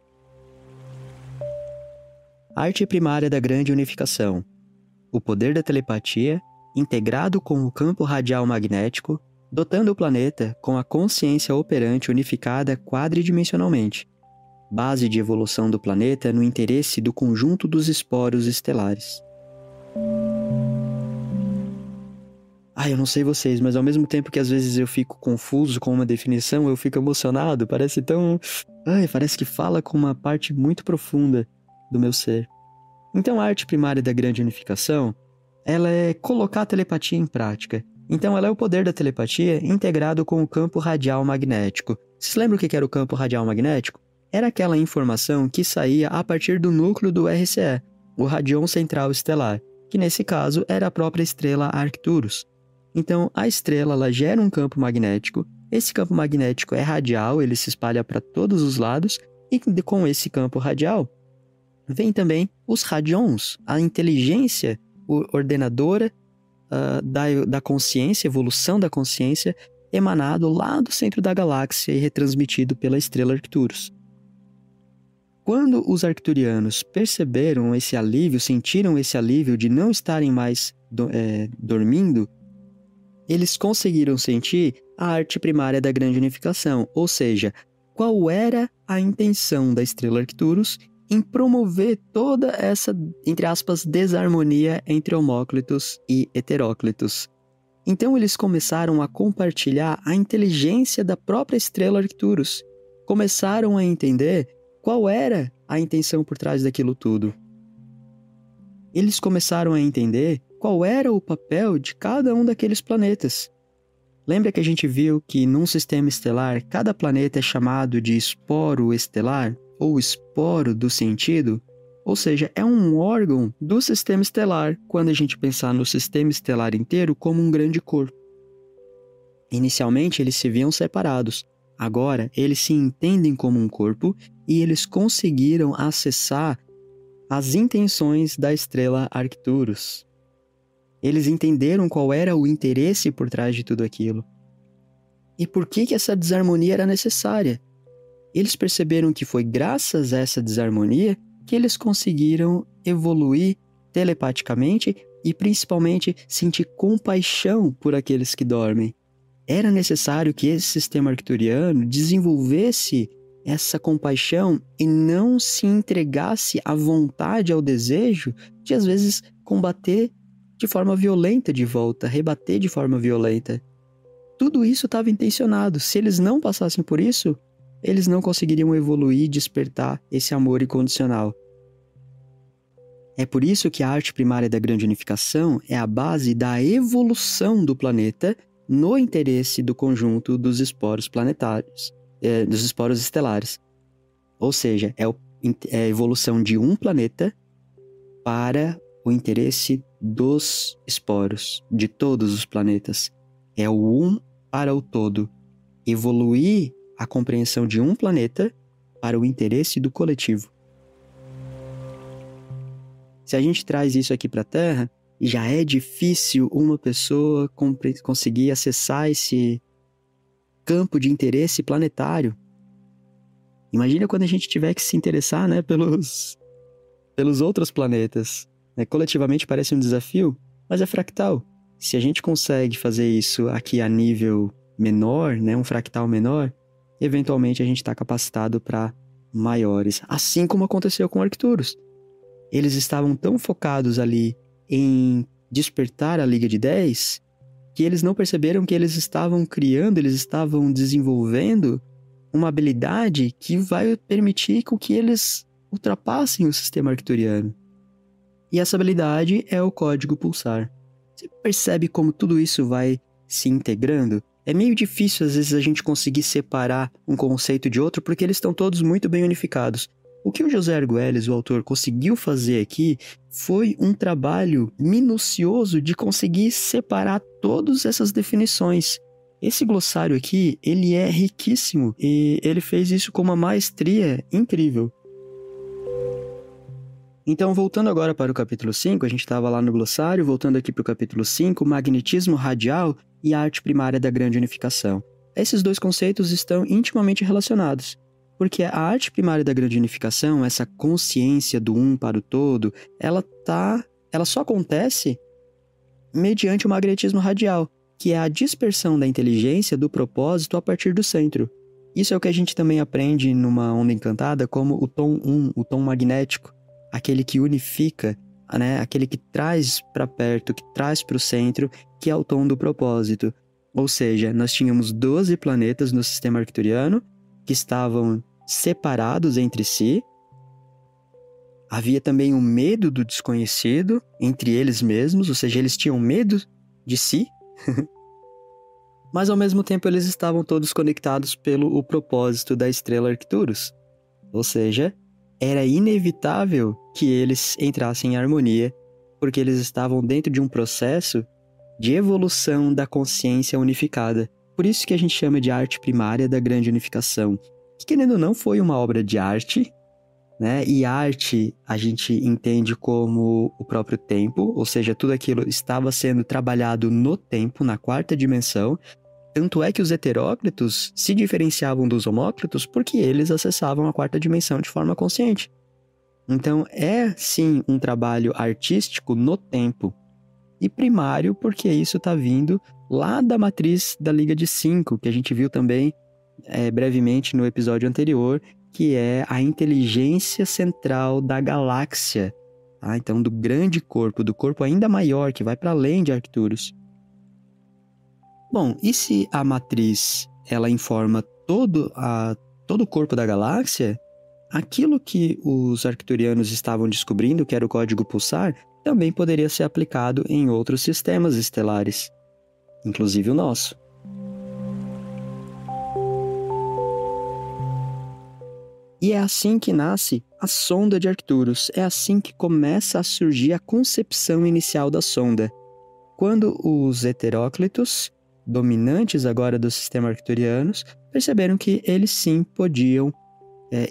Arte primária da grande unificação. O poder da telepatia, integrado com o campo radial magnético, dotando o planeta com a consciência operante unificada quadridimensionalmente. Base de evolução do planeta no interesse do conjunto dos esporos estelares. Eu não sei vocês, mas ao mesmo tempo que às vezes eu fico confuso com uma definição, eu fico emocionado, parece tão... parece que fala com uma parte muito profunda do meu ser. Então a arte primária da grande unificação, ela é colocar a telepatia em prática. Então ela é o poder da telepatia integrado com o campo radial magnético. Vocês lembram o que era o campo radial magnético? Era aquela informação que saía a partir do núcleo do RCE, o Radion Central Estelar, que nesse caso era a própria estrela Arcturus. Então, a estrela ela gera um campo magnético Esse campo magnético é radial, ele se espalha para todos os lados, e com esse campo radial vem também os radions, a inteligência ordenadora da consciência, evolução da consciência, emanado lá do centro da galáxia e retransmitido pela estrela Arcturus. Quando os arcturianos perceberam esse alívio, sentiram esse alívio de não estarem mais dormindo, eles conseguiram sentir a arte primária da grande unificação, ou seja, qual era a intenção da estrela Arcturus em promover toda essa, entre aspas, desarmonia entre homóclitos e heteróclitos. Então eles começaram a compartilhar a inteligência da própria estrela Arcturus, começaram a entender qual era a intenção por trás daquilo tudo. Eles começaram a entender qual era o papel de cada um daqueles planetas. Lembra que a gente viu que num sistema estelar, cada planeta é chamado de esporo estelar, ou esporo do sentido? Ou seja, é um órgão do sistema estelar, quando a gente pensar no sistema estelar inteiro como um grande corpo. Inicialmente, eles se viam separados. Agora, eles se entendem como um corpo e eles conseguiram acessar as intenções da estrela Arcturus. Eles entenderam qual era o interesse por trás de tudo aquilo. E por que essa desarmonia era necessária? Eles perceberam que foi graças a essa desarmonia que eles conseguiram evoluir telepaticamente e principalmente sentir compaixão por aqueles que dormem. Era necessário que esse sistema arcturiano desenvolvesse essa compaixão e não se entregasse à vontade, ao desejo de, às vezes, combater de forma violenta de volta, rebater de forma violenta. Tudo isso estava intencionado. Se eles não passassem por isso, eles não conseguiriam evoluir e despertar esse amor incondicional. É por isso que a arte primária da grande unificação é a base da evolução do planeta no interesse do conjunto dos esporos planetários, dos esporos estelares. Ou seja, é a evolução de um planeta para o interesse dos esporos, de todos os planetas. É o um para o todo. Evoluir a compreensão de um planeta para o interesse do coletivo. Se a gente traz isso aqui para a Terra, já é difícil uma pessoa conseguir acessar esse campo de interesse planetário. Imagina quando a gente tiver que se interessar, né, pelos outros planetas. Coletivamente parece um desafio, mas é fractal. Se a gente consegue fazer isso aqui a nível menor, né, um fractal menor, eventualmente a gente está capacitado para maiores. Assim como aconteceu com Arcturus. Eles estavam tão focados ali em despertar a Liga de 10 que eles não perceberam que eles estavam criando, eles estavam desenvolvendo uma habilidade que vai permitir com que eles ultrapassem o sistema arcturiano. E essa habilidade é o código pulsar. Você percebe como tudo isso vai se integrando? É meio difícil às vezes a gente conseguir separar um conceito de outro porque eles estão todos muito bem unificados. O que o José Argüelles, o autor, conseguiu fazer aqui foi um trabalho minucioso de conseguir separar todas essas definições. Esse glossário aqui, ele é riquíssimo e ele fez isso com uma maestria incrível. Então, voltando agora para o capítulo 5, a gente estava lá no glossário, voltando aqui para o capítulo 5, magnetismo radial e a arte primária da grande unificação. Esses dois conceitos estão intimamente relacionados. Porque a arte primária da grande unificação, essa consciência do um para o todo, ela só acontece mediante o magnetismo radial, que é a dispersão da inteligência do propósito a partir do centro. Isso é o que a gente também aprende numa onda encantada como o tom 1, o tom magnético, aquele que unifica, né? Aquele que traz para perto, que traz para o centro, que é o tom do propósito. Ou seja, nós tínhamos 12 planetas no sistema arcturiano que estavam separados entre si. Havia também o medo do desconhecido entre eles mesmos, ou seja, eles tinham medo de si. Mas ao mesmo tempo eles estavam todos conectados pelo propósito da estrela Arcturus. Ou seja, era inevitável que eles entrassem em harmonia, porque eles estavam dentro de um processo de evolução da consciência unificada. por isso que a gente chama de arte primária da Grande Unificação, que, querendo ou não, foi uma obra de arte, né? E arte a gente entende como o próprio tempo, ou seja, tudo aquilo estava sendo trabalhado no tempo, na quarta dimensão. Tanto é que os heteróclitos se diferenciavam dos homóclitos porque eles acessavam a quarta dimensão de forma consciente. Então é sim um trabalho artístico no tempo. E primário porque isso está vindo lá da matriz da Liga de 5, que a gente viu também brevemente no episódio anterior, que é a inteligência central da galáxia. Tá? Então do grande corpo, do corpo ainda maior, que vai para além de Arcturus. Bom, e se a matriz ela informa todo o corpo da galáxia, aquilo que os arcturianos estavam descobrindo, que era o código pulsar, também poderia ser aplicado em outros sistemas estelares, inclusive o nosso. E é assim que nasce a sonda de Arcturus, é assim que começa a surgir a concepção inicial da sonda, quando os heteróclitos, dominantes agora do sistema arcturianos, perceberam que eles sim podiam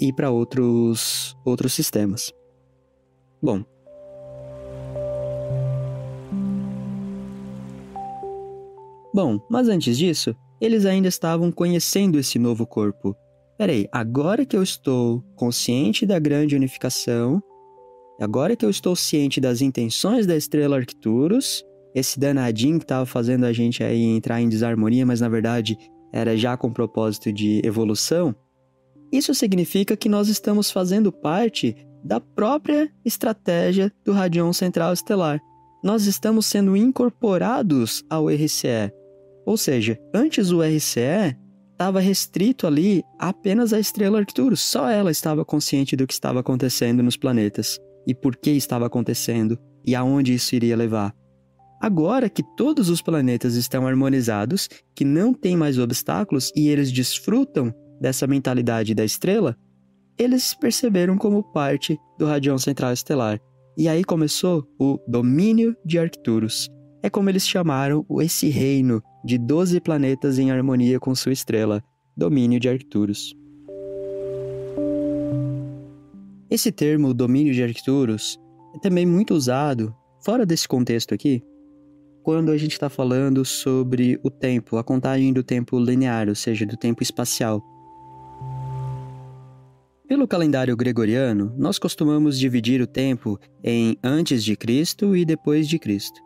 ir para outros sistemas. Bom, mas antes disso, eles ainda estavam conhecendo esse novo corpo. Peraí, agora que eu estou consciente da grande unificação, agora que eu estou ciente das intenções da estrela Arcturus, esse danadinho que estava fazendo a gente aí entrar em desarmonia, mas na verdade era já com propósito de evolução, isso significa que nós estamos fazendo parte da própria estratégia do Radion Central Estelar. Nós estamos sendo incorporados ao RCE. Ou seja, antes o RCE estava restrito ali apenas à estrela Arcturus. Só ela estava consciente do que estava acontecendo nos planetas. E por que estava acontecendo. E aonde isso iria levar. Agora que todos os planetas estão harmonizados, que não tem mais obstáculos e eles desfrutam dessa mentalidade da estrela, eles se perceberam como parte do Radion Central Estelar. E aí começou o domínio de Arcturus. É como eles chamaram esse reino de 12 planetas em harmonia com sua estrela, domínio de Arcturus. Esse termo, domínio de Arcturus, é também muito usado, fora desse contexto aqui, quando a gente está falando sobre o tempo, a contagem do tempo linear, ou seja, do tempo espacial. Pelo calendário gregoriano, nós costumamos dividir o tempo em antes de Cristo e depois de Cristo.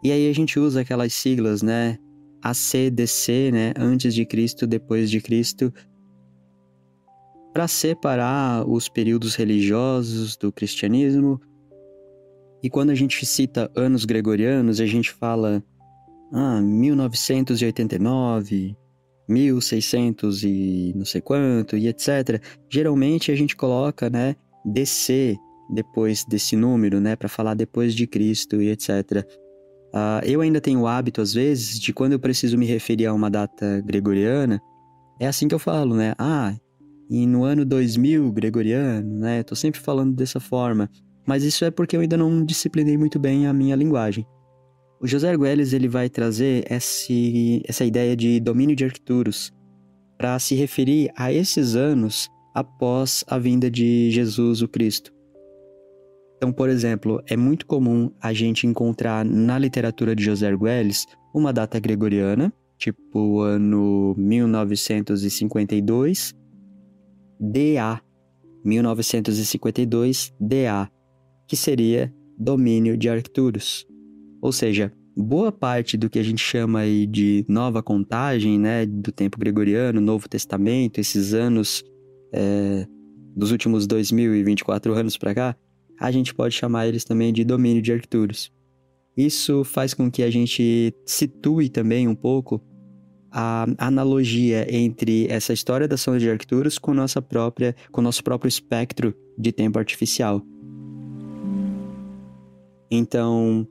E aí a gente usa aquelas siglas, né? ACDC, né? Antes de Cristo, depois de Cristo, para separar os períodos religiosos do cristianismo. E quando a gente cita anos gregorianos, a gente fala 1989, 1600 e não sei quanto, e etc. Geralmente a gente coloca, né, DC depois desse número, né, para falar depois de Cristo e etc. Eu ainda tenho o hábito, às vezes, de quando eu preciso me referir a uma data gregoriana, é assim que eu falo, né? E no ano 2000 gregoriano, né? Tô sempre falando dessa forma. Mas isso é porque eu ainda não disciplinei muito bem a minha linguagem. O José Argüelles, ele vai trazer essa ideia de domínio de Arcturus para se referir a esses anos após a vinda de Jesus o Cristo. Então, por exemplo, é muito comum a gente encontrar na literatura de José Argüelles uma data gregoriana, tipo o ano 1952, DA, 1952 DA, que seria domínio de Arcturus. Ou seja, boa parte do que a gente chama aí de nova contagem, né, do tempo gregoriano, Novo Testamento, esses anos dos últimos 2024 anos para cá, a gente pode chamar eles também de domínio de Arcturus. Isso faz com que a gente situe também um pouco a analogia entre essa história da sonda de Arcturus com o nosso próprio espectro de tempo artificial. Então,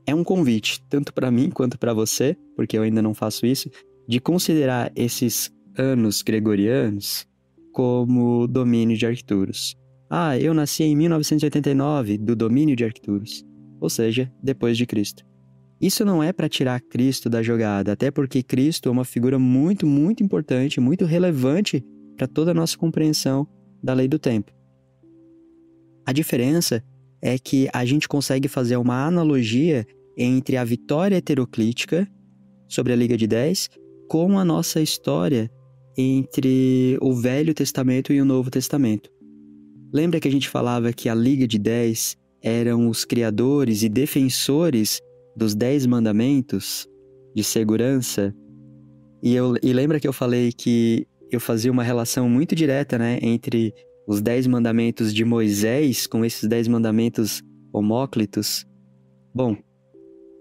é um convite, tanto para mim quanto para você, porque eu ainda não faço isso, de considerar esses anos gregorianos como domínio de Arcturus. Eu nasci em 1989, do domínio de Arcturus, ou seja, depois de Cristo. Isso não é para tirar Cristo da jogada, até porque Cristo é uma figura muito, muito importante, muito relevante para toda a nossa compreensão da lei do tempo. A diferença é que a gente consegue fazer uma analogia entre a vitória heteroclítica sobre a Liga de 10 com a nossa história entre o Velho Testamento e o Novo Testamento. Lembra que a gente falava que a Liga de 10 eram os criadores e defensores dos 10 mandamentos de segurança? E lembra que eu falei que eu fazia uma relação muito direta, né, entre os 10 mandamentos de Moisés com esses 10 mandamentos homóclitos? Bom,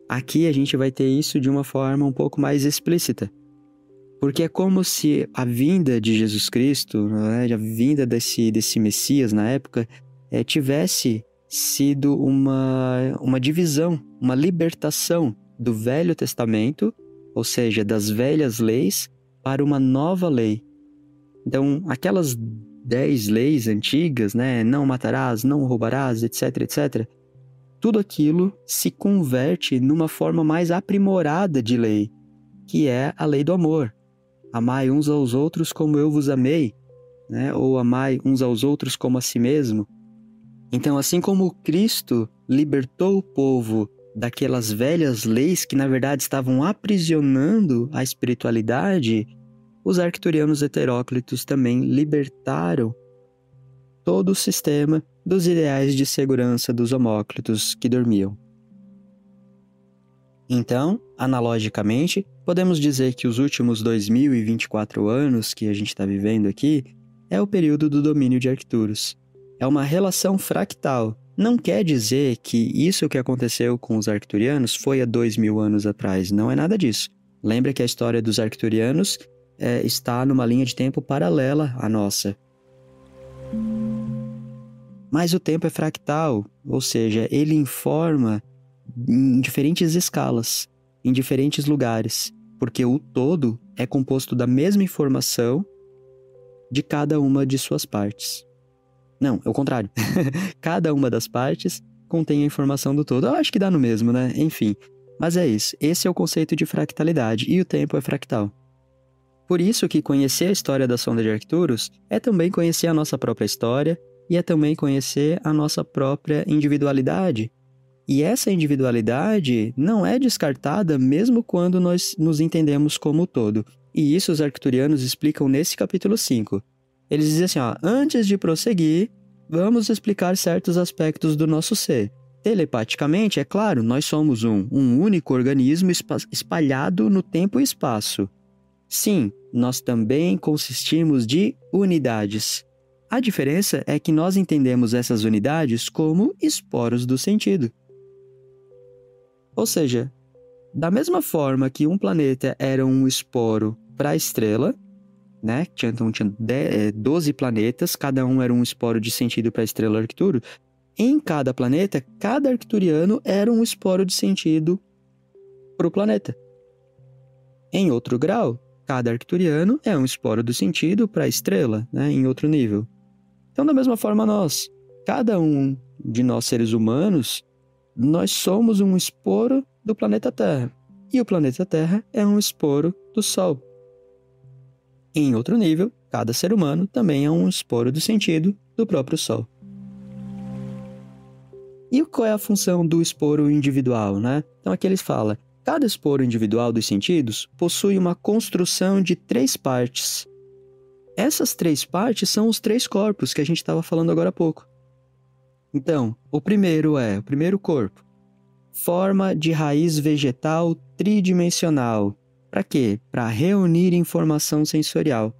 aqui a gente vai ter isso de uma forma um pouco mais explícita. Porque é como se a vinda de Jesus Cristo, né, a vinda desse Messias na época, tivesse sido uma divisão, uma libertação do Velho Testamento, ou seja, das velhas leis, para uma nova lei. Então, aquelas 10 leis antigas, né, não matarás, não roubarás, etc, etc, tudo aquilo se converte numa forma mais aprimorada de lei, que é a lei do amor. Amai uns aos outros como eu vos amei, né? Ou amai uns aos outros como a si mesmo. Então, assim como Cristo libertou o povo daquelas velhas leis que, na verdade, estavam aprisionando a espiritualidade, os arcturianos heteróclitos também libertaram todo o sistema dos ideais de segurança dos homóclitos que dormiam. Então, analogicamente, podemos dizer que os últimos 2024 anos que a gente está vivendo aqui é o período do domínio de Arcturus. É uma relação fractal. Não quer dizer que isso que aconteceu com os arcturianos foi há 2000 anos atrás. Não é nada disso. Lembra que a história dos arcturianos está numa linha de tempo paralela à nossa. Mas o tempo é fractal, ou seja, ele informa em diferentes escalas, em diferentes lugares, porque o todo é composto da mesma informação de cada uma de suas partes. Não, é o contrário. Cada uma das partes contém a informação do todo. Eu acho que dá no mesmo, né? Enfim, mas é isso. Esse é o conceito de fractalidade, e o tempo é fractal. Por isso que conhecer a história da sonda de Arcturus é também conhecer a nossa própria história e é também conhecer a nossa própria individualidade. E essa individualidade não é descartada mesmo quando nós nos entendemos como todo. E isso os arcturianos explicam nesse capítulo 5. Eles dizem assim, antes de prosseguir, vamos explicar certos aspectos do nosso ser. Telepaticamente, é claro, nós somos um único organismo espalhado no tempo e espaço. Sim, nós também consistimos de unidades. A diferença é que nós entendemos essas unidades como esporos do sentido. Ou seja, da mesma forma que um planeta era um esporo para a estrela, né? Tinha 12 planetas, cada um era um esporo de sentido para a estrela Arcturus. Em cada planeta, cada arcturiano era um esporo de sentido para o planeta. Em outro grau, cada arcturiano é um esporo do sentido para a estrela, né? Em outro nível. Então, da mesma forma, cada um de nós seres humanos, nós somos um esporo do planeta Terra. E o planeta Terra é um esporo do Sol. Em outro nível, cada ser humano também é um esporo do sentido do próprio Sol. E qual é a função do esporo individual, né? Então aqui eles falam, cada esporo individual dos sentidos possui uma construção de 3 partes. Essas 3 partes são os 3 corpos que a gente estava falando agora há pouco. Então, o primeiro corpo. Forma de raiz vegetal tridimensional. Para quê? Para reunir informação sensorial.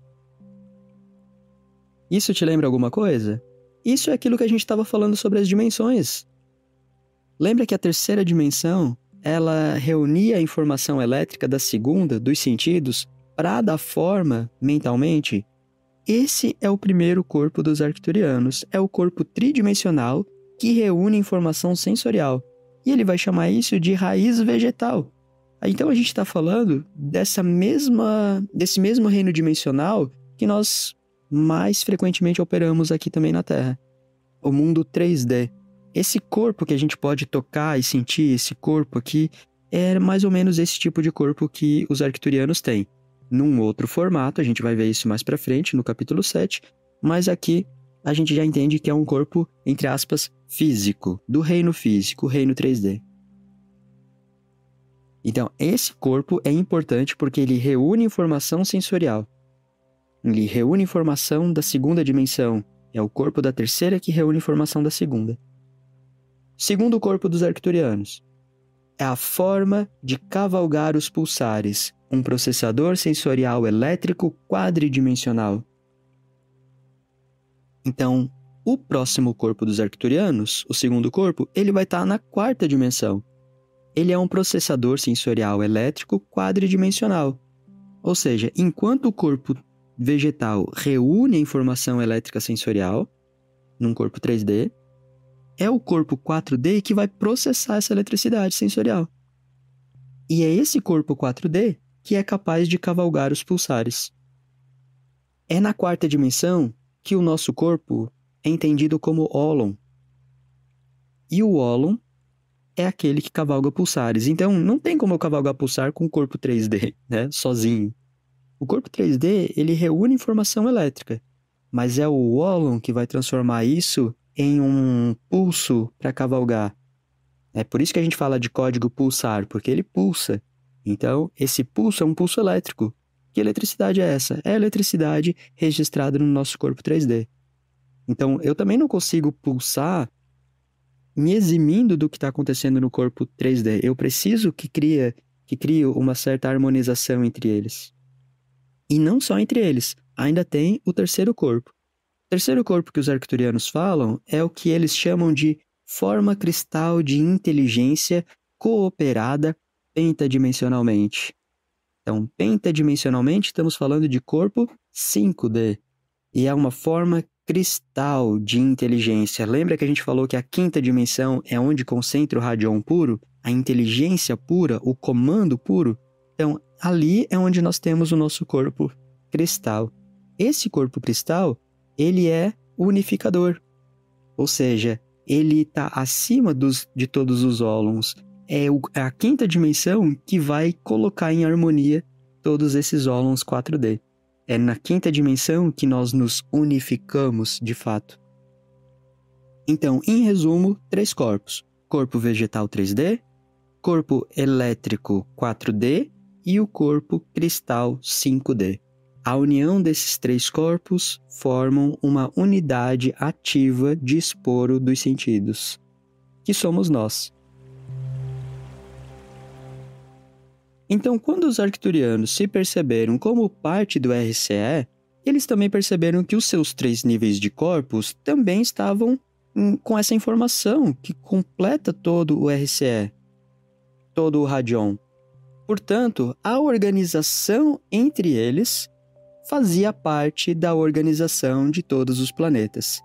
Isso te lembra alguma coisa? Isso é aquilo que a gente estava falando sobre as dimensões. Lembra que a terceira dimensão, ela reunia a informação elétrica da segunda, dos sentidos, para dar forma mentalmente? Esse é o primeiro corpo dos arcturianos. É o corpo tridimensional que reúne informação sensorial. E ele vai chamar isso de raiz vegetal. Então a gente está falando desse mesmo reino dimensional que nós mais frequentemente operamos aqui também na Terra. O mundo 3D. Esse corpo que a gente pode tocar e sentir, esse corpo aqui, é mais ou menos esse tipo de corpo que os arcturianos têm. Num outro formato, a gente vai ver isso mais pra frente, no capítulo 7, mas aqui a gente já entende que é um corpo, entre aspas, físico, do reino físico, reino 3D. Então, esse corpo é importante porque ele reúne informação sensorial. Ele reúne informação da segunda dimensão. É o corpo da terceira que reúne informação da segunda. Segundo corpo dos arcturianos. É a forma de cavalgar os pulsares, um processador sensorial elétrico quadridimensional. Então, o próximo corpo dos arcturianos, o segundo corpo, ele vai estar na quarta dimensão. Ele é um processador sensorial elétrico quadridimensional. Ou seja, enquanto o corpo vegetal reúne a informação elétrica sensorial, num corpo 3D, é o corpo 4D que vai processar essa eletricidade sensorial. E é esse corpo 4D que é capaz de cavalgar os pulsares. É na quarta dimensão que o nosso corpo é entendido como ólon. E o ólon é aquele que cavalga pulsares. Então, não tem como eu cavalgar pulsar com o corpo 3D, né? Sozinho. O corpo 3D, ele reúne informação elétrica, mas é o ólon que vai transformar isso em um pulso para cavalgar. É por isso que a gente fala de código pulsar, porque ele pulsa. Então, esse pulso é um pulso elétrico. Que eletricidade é essa? É a eletricidade registrada no nosso corpo 3D. Então, eu também não consigo pulsar me eximindo do que está acontecendo no corpo 3D. Eu preciso que crie uma certa harmonização entre eles. E não só entre eles, ainda tem o terceiro corpo. O terceiro corpo que os arcturianos falam é o que eles chamam de forma cristal de inteligência cooperada pentadimensionalmente. Então, pentadimensionalmente, estamos falando de corpo 5D. E é uma forma cristal de inteligência. Lembra que a gente falou que a quinta dimensão é onde concentra o radion puro? A inteligência pura, o comando puro? Então, ali é onde nós temos o nosso corpo cristal. Esse corpo cristal, ele é unificador. Ou seja, ele está acima de todos os ólons. É a quinta dimensão que vai colocar em harmonia todos esses ólons 4D. É na quinta dimensão que nós nos unificamos, de fato. Então, em resumo, 3 corpos. Corpo vegetal 3D, corpo elétrico 4D e o corpo cristal 5D. A união desses 3 corpos formam uma unidade ativa de esporo dos sentidos, que somos nós. Então, quando os arcturianos se perceberam como parte do RCE, eles também perceberam que os seus 3 níveis de corpos também estavam com essa informação que completa todo o RCE, todo o radion. Portanto, a organização entre eles fazia parte da organização de todos os planetas.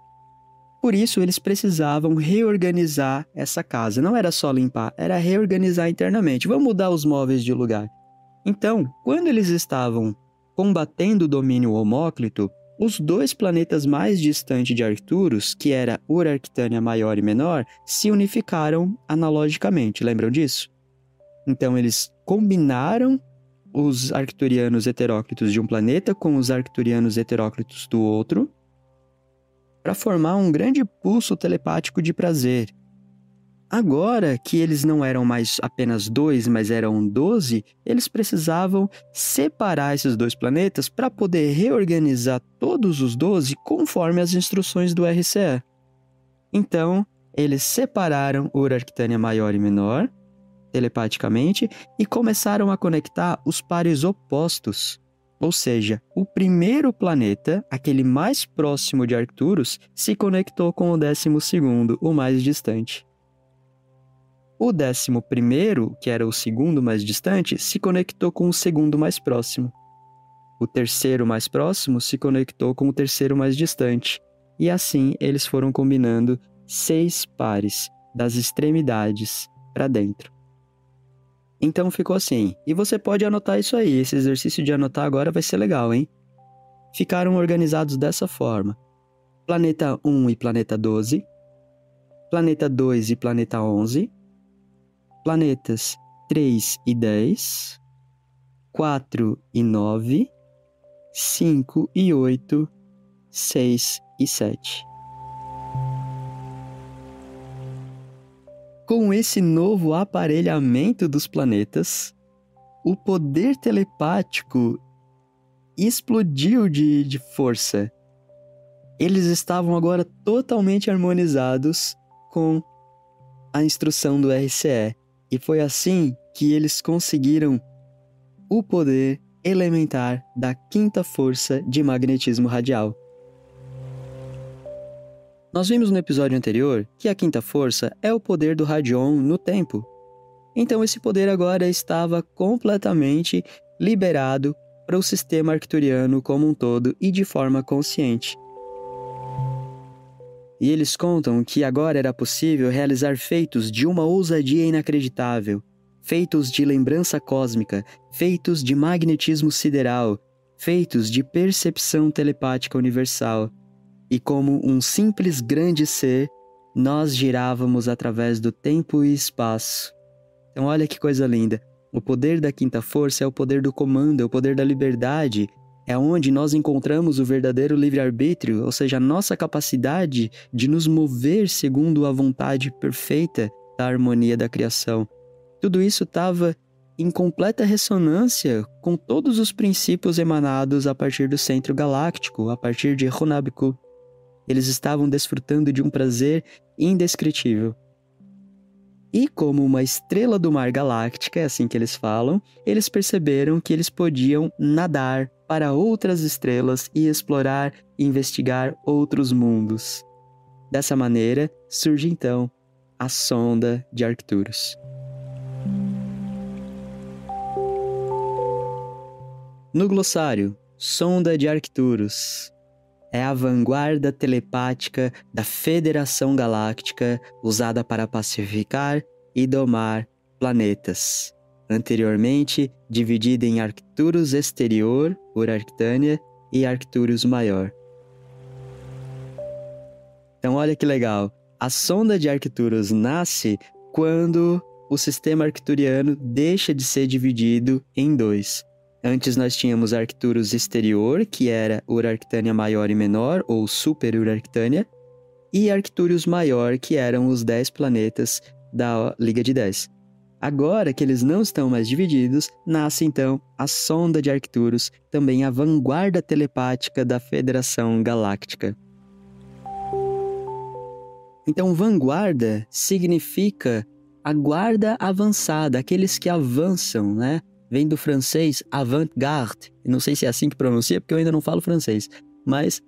Por isso, eles precisavam reorganizar essa casa. Não era só limpar, era reorganizar internamente. Vamos mudar os móveis de lugar. Então, quando eles estavam combatendo o domínio homóclito, os 2 planetas mais distantes de Arcturus, que era Urarctânia Maior e Menor, se unificaram analogicamente. Lembram disso? Então, eles combinaram os arcturianos heteróclitos de um planeta com os arcturianos heteróclitos do outro, para formar um grande pulso telepático de prazer. Agora que eles não eram mais apenas 2, mas eram 12, eles precisavam separar esses 2 planetas para poder reorganizar todos os 12 conforme as instruções do RCE. Então, eles separaram Urarctânia Maior e Menor, telepaticamente, e começaram a conectar os pares opostos. Ou seja, o primeiro planeta, aquele mais próximo de Arcturus, se conectou com o 12º, o mais distante. O 11º, que era o segundo mais distante, se conectou com o segundo mais próximo. O terceiro mais próximo se conectou com o terceiro mais distante. E assim eles foram combinando 6 pares, das extremidades para dentro. Então ficou assim. E você pode anotar isso aí. Esse exercício de anotar agora vai ser legal, hein? Ficaram organizados dessa forma. Planeta 1 e planeta 12. Planeta 2 e planeta 11. Planetas 3 e 10, 4 e 9, 5 e 8, 6 e 7. Com esse novo aparelhamento dos planetas, o poder telepático explodiu de força. Eles estavam agora totalmente harmonizados com a instrução do RCE. E foi assim que eles conseguiram o poder elementar da quinta força de magnetismo radial. Nós vimos no episódio anterior que a quinta força é o poder do Radion no tempo. Então esse poder agora estava completamente liberado para o sistema arcturiano como um todo e de forma consciente. E eles contam que agora era possível realizar feitos de uma ousadia inacreditável, feitos de lembrança cósmica, feitos de magnetismo sideral, feitos de percepção telepática universal. E como um simples grande ser, nós girávamos através do tempo e espaço. Então olha que coisa linda. O poder da quinta força é o poder do comando, é o poder da liberdade. É onde nós encontramos o verdadeiro livre-arbítrio, ou seja, a nossa capacidade de nos mover segundo a vontade perfeita da harmonia da criação. Tudo isso estava em completa ressonância com todos os princípios emanados a partir do centro galáctico, a partir de Runabiku. Eles estavam desfrutando de um prazer indescritível. E como uma estrela do mar galáctica, é assim que eles falam, eles perceberam que eles podiam nadar para outras estrelas e explorar e investigar outros mundos. Dessa maneira, surge então a sonda de Arcturus. No glossário, sonda de Arcturus é a vanguarda telepática da Federação Galáctica usada para pacificar e domar planetas, anteriormente dividida em Arcturus Exterior, por Arctânia, e Arcturus Maior. Então olha que legal, a sonda de Arcturus nasce quando o sistema arcturiano deixa de ser dividido em dois. Antes nós tínhamos Arcturus Exterior, que era Urarctânia Maior e Menor, ou Super Urarctânia, e Arcturus Maior, que eram os 10 planetas da Liga de 10. Agora que eles não estão mais divididos, nasce então a sonda de Arcturus, também a vanguarda telepática da Federação Galáctica. Então, vanguarda significa a guarda avançada, aqueles que avançam, né? Vem do francês avant-garde. Não sei se é assim que pronuncia, porque eu ainda não falo francês. Mas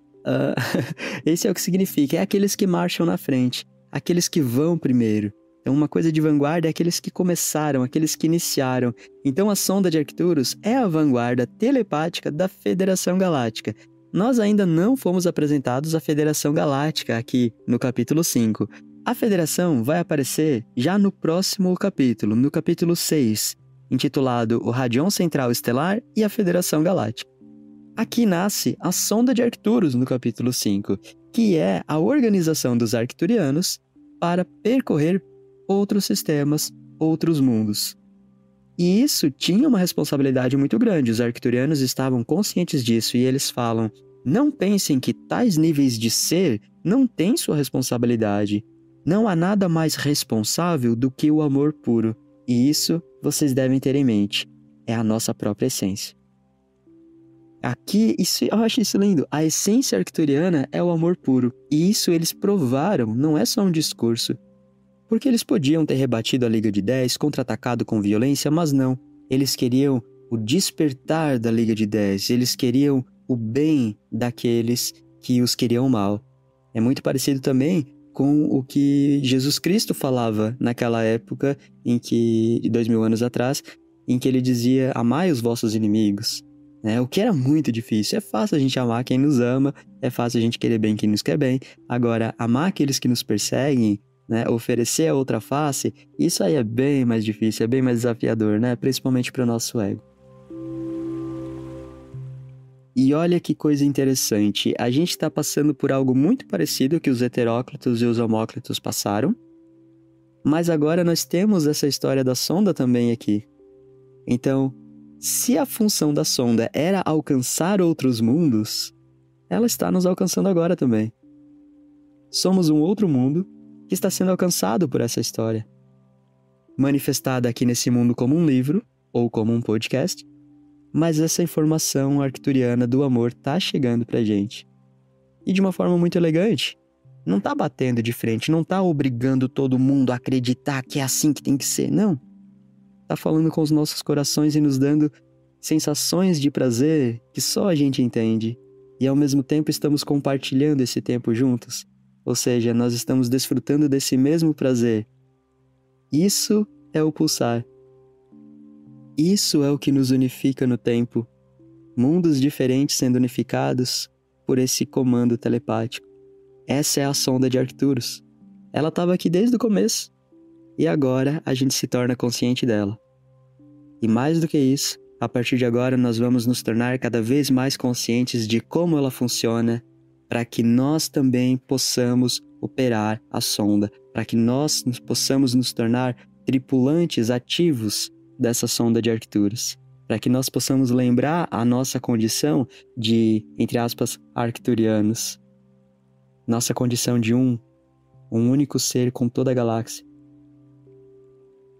esse é o que significa. É aqueles que marcham na frente. Aqueles que vão primeiro. Então, uma coisa de vanguarda é aqueles que começaram, aqueles que iniciaram. Então, a sonda de Arcturus é a vanguarda telepática da Federação Galáctica. Nós ainda não fomos apresentados à Federação Galáctica aqui no capítulo 5. A Federação vai aparecer já no próximo capítulo, no capítulo 6. Intitulado O Radion Central Estelar e a Federação Galáctica. Aqui nasce a sonda de Arcturus no capítulo 5, que é a organização dos arcturianos para percorrer outros sistemas, outros mundos. E isso tinha uma responsabilidade muito grande, os arcturianos estavam conscientes disso e eles falam: não pensem que tais níveis de ser não têm sua responsabilidade. Não há nada mais responsável do que o amor puro. E isso vocês devem ter em mente. É a nossa própria essência. Aqui, eu acho isso lindo. A essência arcturiana é o amor puro. E isso eles provaram, não é só um discurso. Porque eles podiam ter rebatido a Liga de 10, contra-atacado com violência, mas não. Eles queriam o despertar da Liga de 10. Eles queriam o bem daqueles que os queriam mal. É muito parecido também com o que Jesus Cristo falava naquela época, 2000 anos atrás, em que ele dizia: amai os vossos inimigos. O que era muito difícil. É fácil a gente amar quem nos ama, é fácil a gente querer bem quem nos quer bem. Agora, amar aqueles que nos perseguem, oferecer a outra face, isso aí é bem mais difícil, é bem mais desafiador, principalmente para o nosso ego. E olha que coisa interessante, a gente está passando por algo muito parecido que os heteróclitos e os homóclitos passaram, Mas agora nós temos essa história da sonda também aqui. Então, se a função da sonda era alcançar outros mundos, ela está nos alcançando agora também. Somos um outro mundo que está sendo alcançado por essa história. Manifestada aqui nesse mundo como um livro, ou como um podcast, mas essa informação arcturiana do amor tá chegando pra gente. E de uma forma muito elegante. Não tá batendo de frente, não tá obrigando todo mundo a acreditar que é assim que tem que ser, não. Tá falando com os nossos corações e nos dando sensações de prazer que só a gente entende. E ao mesmo tempo estamos compartilhando esse tempo juntos. Ou seja, nós estamos desfrutando desse mesmo prazer. Isso é o pulsar. Isso é o que nos unifica no tempo. Mundos diferentes sendo unificados por esse comando telepático. Essa é a sonda de Arcturus. Ela estava aqui desde o começo. E agora a gente se torna consciente dela. E mais do que isso, a partir de agora nós vamos nos tornar cada vez mais conscientes de como ela funciona, para que nós também possamos operar a sonda, para que nós possamos nos tornar tripulantes ativos dessa sonda de Arcturus, para que nós possamos lembrar a nossa condição de, entre aspas, arcturianos. Nossa condição de um único ser com toda a galáxia.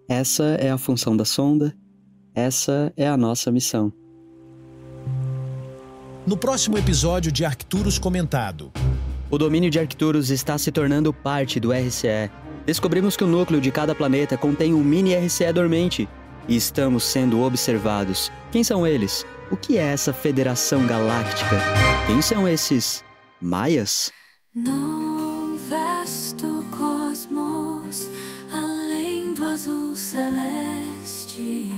Essa é a função da sonda, essa é a nossa missão. No próximo episódio de Arcturus Comentado. O domínio de Arcturus está se tornando parte do RCE. Descobrimos que o núcleo de cada planeta contém um mini RCE dormente. E estamos sendo observados. Quem são eles? O que é essa Federação Galáctica? Quem são esses Maias? Num vasto cosmos, além do azul celeste,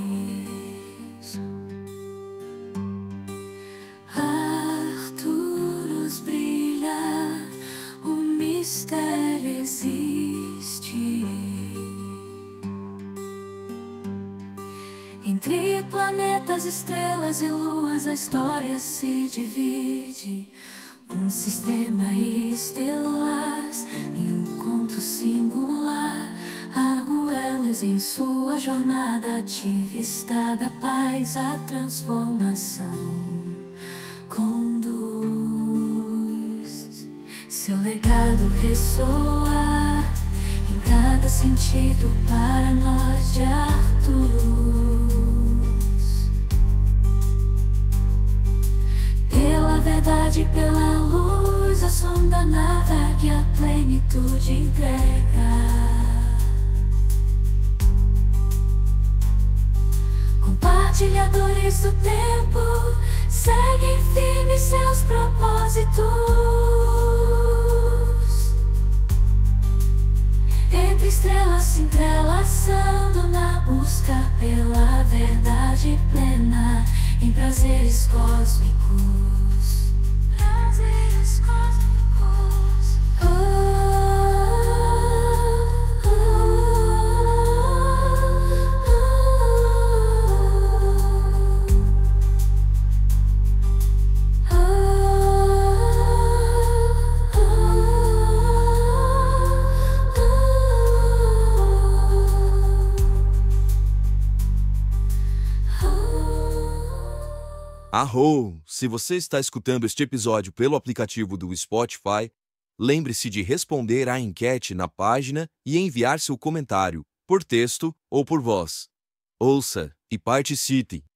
Arcturus brilha, o mistério existe. Entre planetas, estrelas e luas, a história se divide. Um sistema estelar, encontro singular, arruelas em sua jornada ativista da paz, a transformação conduz. Seu legado ressoa em cada sentido para nós de Arcturus. Pela verdade, pela luz, a sonda navegue, a plenitude entrega. Compartilhadores do tempo, seguem firmes seus propósitos. Entre estrelas se entrelaçando na busca pela verdade plena, em prazeres cósmicos. Prazeres cósmicos. Arro! Se você está escutando este episódio pelo aplicativo do Spotify, lembre-se de responder à enquete na página e enviar seu comentário, por texto ou por voz. Ouça e participe!